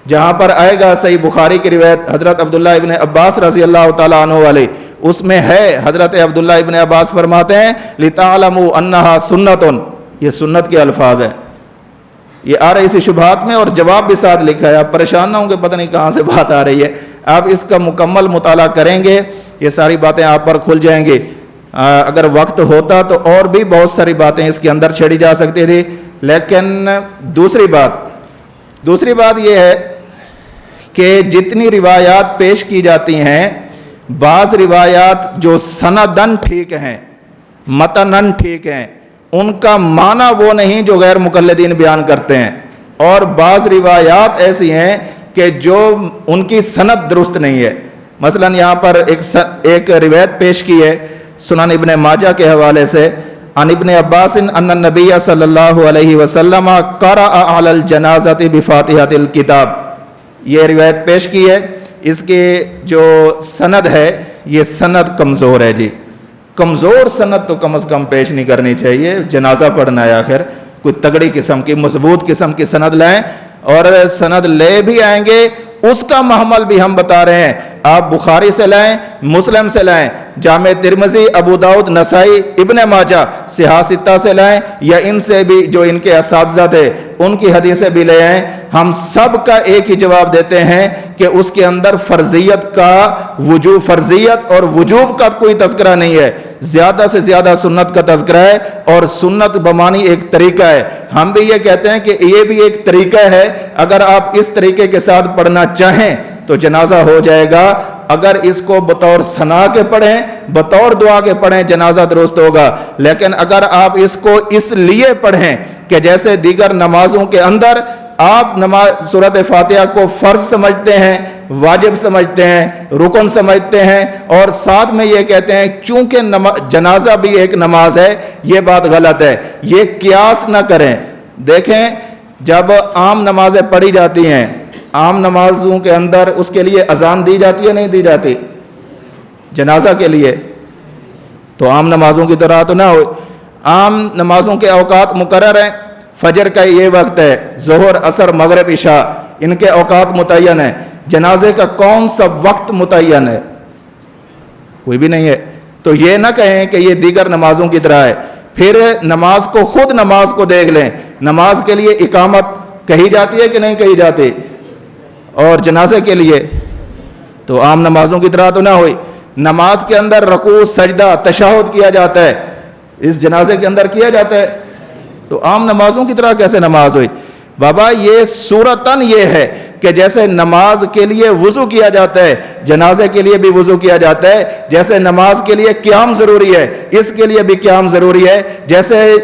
[SPEAKER 1] جہاں پر آئے گا صحیح بخاری کی روایت حضرت عبداللہ ابن عباس رضی اللہ تعالیٰ عنہ والی، اس میں ہے حضرت عبداللہ ابن عباس فرماتے ہیں لِتَعْلَمُوا أَنَّهَا سُنَّةٌ، یہ سنت کے الفاظ ہیں۔ یہ آ رہی اسی شبہات میں، اور جواب بھی ساتھ لکھا ہے، آپ پریشان نہ ہوں کہ پتہ نہیں کہاں سے بات آ رہی ہے، آپ اس کا مکمل مطالعہ کریں گے یہ ساری باتیں آپ پر کھل جائیں گی۔ اگر وقت ہوتا تو اور بھی بہت ساری باتیں اس کے اندر چھیڑی جا سکتی تھی، لیکن دوسری بات یہ ہے کہ جتنی روایات پیش کی جاتی ہیں، بعض روایات جو سندن ٹھیک ہیں، متنن ٹھیک ہیں، ان کا معنی وہ نہیں جو غیر مقلدین بیان کرتے ہیں، اور بعض روایات ایسی ہیں کہ جو ان کی سند درست نہیں ہے۔ مثلا یہاں پر ایک روایت پیش کی ہے سنن ابن ماجہ کے حوالے سے، عن ابن عباس ان النبی صلی اللہ علیہ وسلم قرأ علی الجنازۃ بفاتحۃ الکتاب، یہ روایت پیش کی ہے۔ اس کی جو سند ہے یہ سند کمزور ہے جی، کمزور سند تو کم از کم پیش نہیں کرنی چاہیے، جنازہ پڑھنا ہے آخر، کوئی تگڑی قسم کی مضبوط قسم کی سند لائیں، اور سند لے بھی آئیں گے اس کا محمل بھی ہم بتا رہے ہیں، آپ بخاری سے لائیں، مسلم سے لائیں، جامع ترمذی، ابو داؤد، نسائی، ابن ماجہ، صحاح ستہ سے لائیں، یا ان سے بھی جو ان کے اساتذہ تھے ان کی حدیثیں بھی لے آئیں، ہم سب کا ایک ہی جواب دیتے ہیں کہ اس کے اندر فرضیت اور وجوب کا کوئی تذکرہ نہیں ہے، زیادہ سے زیادہ سنت کا تذکرہ ہے، اور سنت بمانی ایک طریقہ ہے۔ ہم بھی یہ کہتے ہیں کہ یہ بھی ایک طریقہ ہے، اگر آپ اس طریقے کے ساتھ پڑھنا چاہیں تو جنازہ ہو جائے گا، اگر اس کو بطور ثنا کے پڑھیں، بطور دعا کے پڑھیں، جنازہ درست ہوگا۔ لیکن اگر آپ اس کو اس لیے پڑھیں کہ جیسے دیگر نمازوں کے اندر آپ سورۃ فاتحہ کو فرض سمجھتے ہیں، واجب سمجھتے ہیں، رکن سمجھتے ہیں، اور ساتھ میں یہ کہتے ہیں چونکہ جنازہ بھی ایک نماز ہے، یہ بات غلط ہے، یہ قیاس نہ کریں۔ دیکھیں جب عام نمازیں پڑھی جاتی ہیں، عام نمازوں کے اندر اس کے لیے اذان دی جاتی ہے نہیں دی جاتی؟ جنازہ کے لیے تو عام نمازوں کی طرح تو نہ ہو، عام نمازوں کے اوقات مقرر ہیں، فجر کا یہ وقت ہے، ظہر، عصر، مغرب، عشاء، ان کے اوقات متعین ہیں۔ جنازے کا کون سا وقت متعین ہے؟ کوئی بھی نہیں ہے۔ تو یہ نہ کہیں کہ یہ دیگر نمازوں کی طرح ہے۔ پھر نماز کو، خود نماز کو دیکھ لیں، نماز کے لیے اقامت کہی جاتی ہے کہ نہیں کہی جاتی؟ اور جنازے کے لیے تو عام نمازوں کی طرح تو نہ ہوئی۔ نماز کے اندر رکوع، سجدہ، تشہد کیا جاتا ہے، اس جنازے کے اندر کیا جاتا ہے، تو عام نمازوں کی طرح کیسے نماز ہوئی؟ بابا یہ صورتاً یہ ہے کہ جیسے نماز کے لیے وضو کیا جاتا ہے، جنازے کے لیے بھی وضو کیا جاتا ہے، جیسے نماز کے لیے قیام ضروری ہے، اس کے لیے بھی قیام ضروری ہے، جیسے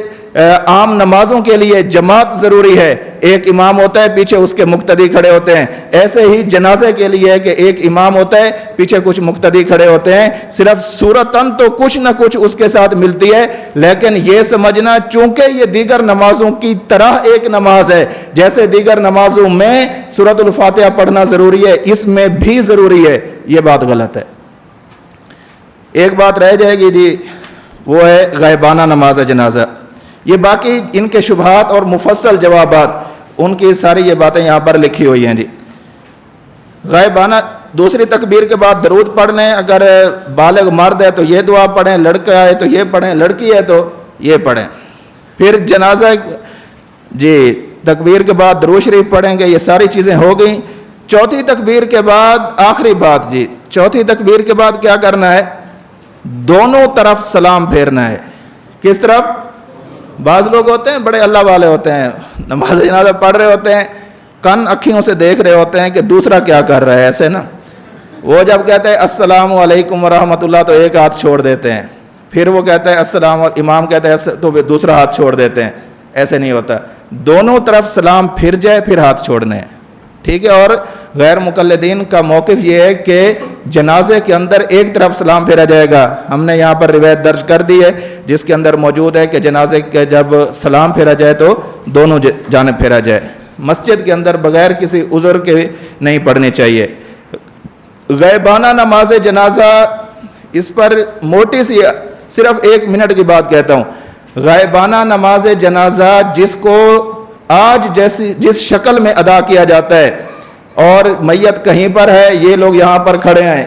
[SPEAKER 1] عام نمازوں کے لیے جماعت ضروری ہے، ایک امام ہوتا ہے، پیچھے اس کے مقتدی کھڑے ہوتے ہیں، ایسے ہی جنازے کے لیے ہے کہ ایک امام ہوتا ہے، پیچھے کچھ مقتدی کھڑے ہوتے ہیں، صرف صورتاً تو کچھ نہ کچھ اس کے ساتھ ملتی ہے، لیکن یہ سمجھنا چونکہ یہ دیگر نمازوں کی طرح ایک نماز ہے، جیسے دیگر نمازوں میں سورۃ الفاتحہ پڑھنا ضروری ہے، اس میں بھی ضروری ہے، یہ بات غلط ہے۔ ایک بات رہ جائے گی جی، وہ ہے غائبانہ نماز جنازہ۔ یہ باقی ان کے شبہات اور مفصل جوابات، ان کی ساری یہ باتیں یہاں پر لکھی ہوئی ہیں جی۔ غائبانہ دوسری تکبیر کے بعد درود پڑھ لیں، اگر بالغ مرد ہے تو یہ دعا پڑھیں، لڑکا ہے تو یہ پڑھیں، لڑکی ہے تو یہ پڑھیں۔ پھر جنازہ جی تکبیر کے بعد درود شریف پڑھیں گے، یہ ساری چیزیں ہو گئیں۔ چوتھی تکبیر کے بعد آخری بات جی، چوتھی تکبیر کے بعد کیا کرنا ہے؟ دونوں طرف سلام پھیرنا ہے۔ کس طرف؟ بعض لوگ ہوتے ہیں بڑے اللہ والے ہوتے ہیں، نماز جنازہ پڑھ رہے ہوتے ہیں، کن اکھیوں سے دیکھ رہے ہوتے ہیں کہ دوسرا کیا کر رہا ہے، ایسے نا، وہ جب کہتے ہیں السلام علیکم ورحمۃ اللہ تو ایک ہاتھ چھوڑ دیتے ہیں، پھر وہ کہتا ہے السلام، امام کہتا ہے تو دوسرا ہاتھ چھوڑ دیتے ہیں، ایسے نہیں ہوتا، دونوں طرف سلام پھر جائے پھر ہاتھ چھوڑنے ہیں، ٹھیک ہے۔ اور غیر مقلدین کا موقف یہ ہے کہ جنازے کے اندر ایک طرف سلام پھیرا جائے گا، ہم نے یہاں پر روایت درج کر دی ہے جس کے اندر موجود ہے کہ جنازے کے جب سلام پھیرا جائے تو دونوں جانب پھیرا جائے، مسجد کے اندر بغیر کسی عذر کے نہیں پڑھنی چاہیے۔ غائبانہ نماز جنازہ، اس پر موٹی سی صرف 1 منٹ کی بات کہتا ہوں۔ غائبانہ نماز جنازہ جس کو آج جس شکل میں ادا کیا جاتا ہے، اور میت کہیں پر ہے، یہ لوگ یہاں پر کھڑے ہیں،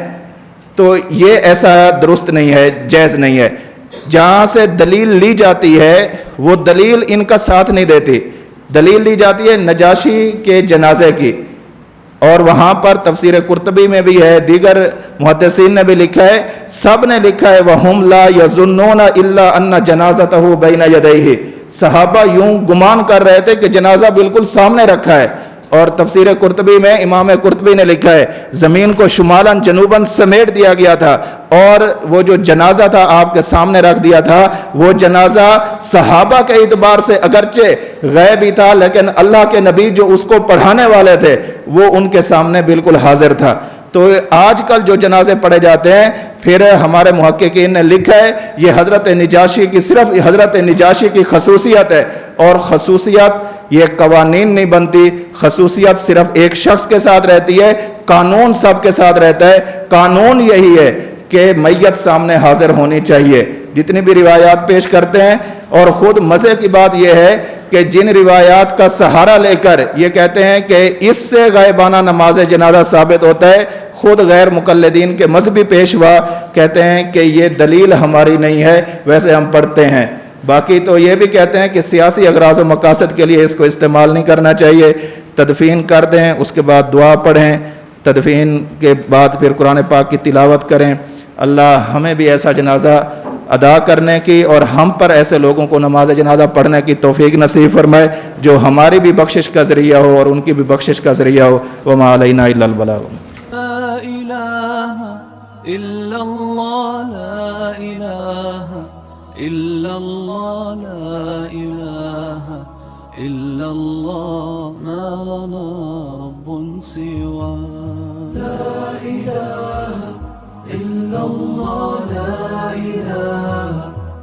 [SPEAKER 1] تو یہ ایسا درست نہیں ہے، جائز نہیں ہے۔ جہاں سے دلیل لی جاتی ہے وہ دلیل ان کا ساتھ نہیں دیتی، دلیل لی جاتی ہے نجاشی کے جنازے کی، اور وہاں پر تفسیر قرطبی میں بھی ہے، دیگر محدثین نے بھی لکھا ہے، سب نے لکھا ہے وَهُمْ لَا يَظُنُّونَ إِلَّا أَنَّ جَنَازَتَهُ بَيْنَ يَدَيْهِ، صحابہ یوں گمان کر رہے تھے کہ جنازہ بالکل سامنے رکھا ہے، اور تفسیر قرطبی میں امام قرطبی نے لکھا ہے زمین کو شمالاً جنوباً سمیٹ دیا گیا تھا، اور وہ جو جنازہ تھا آپ کے سامنے رکھ دیا تھا، وہ جنازہ صحابہ کے اعتبار سے اگرچہ غیب ہی تھا، لیکن اللہ کے نبی جو اس کو پڑھانے والے تھے وہ ان کے سامنے بالکل حاضر تھا۔ تو آج کل جو جنازے پڑھے جاتے ہیں، پھر ہمارے محققین نے لکھا ہے یہ حضرت نجاشی کی، صرف حضرت نجاشی کی خصوصیت ہے، اور خصوصیت یہ قوانین نہیں بنتی، خصوصیت صرف ایک شخص کے ساتھ رہتی ہے، قانون سب کے ساتھ رہتا ہے۔ قانون یہی ہے کہ میت سامنے حاضر ہونی چاہیے جتنی بھی روایات پیش کرتے ہیں۔ اور خود مزے کی بات یہ ہے کہ جن روایات کا سہارا لے کر یہ کہتے ہیں کہ اس سے غائبانہ نماز جنازہ ثابت ہوتا ہے، خود غیر مقلدین کے مذہبی پیشوا کہتے ہیں کہ یہ دلیل ہماری نہیں ہے، ویسے ہم پڑھتے ہیں۔ باقی تو یہ بھی کہتے ہیں کہ سیاسی اغراض و مقاصد کے لیے اس کو استعمال نہیں کرنا چاہیے۔ تدفین کر دیں، اس کے بعد دعا پڑھیں، تدفین کے بعد پھر قرآن پاک کی تلاوت کریں۔ اللہ ہمیں بھی ایسا جنازہ ادا کرنے کی اور ہم پر ایسے لوگوں کو نماز جنازہ پڑھنے کی توفیق نصیب فرمائے جو ہماری بھی بخشش کا ذریعہ ہو اور ان کی بھی بخشش کا ذریعہ ہو۔ وما علینا الا البلاغ۔
[SPEAKER 2] لا إله إلا الله لا إله إلا الله لا إله إلا الله ما لنا رب سواه لا إله إلا الله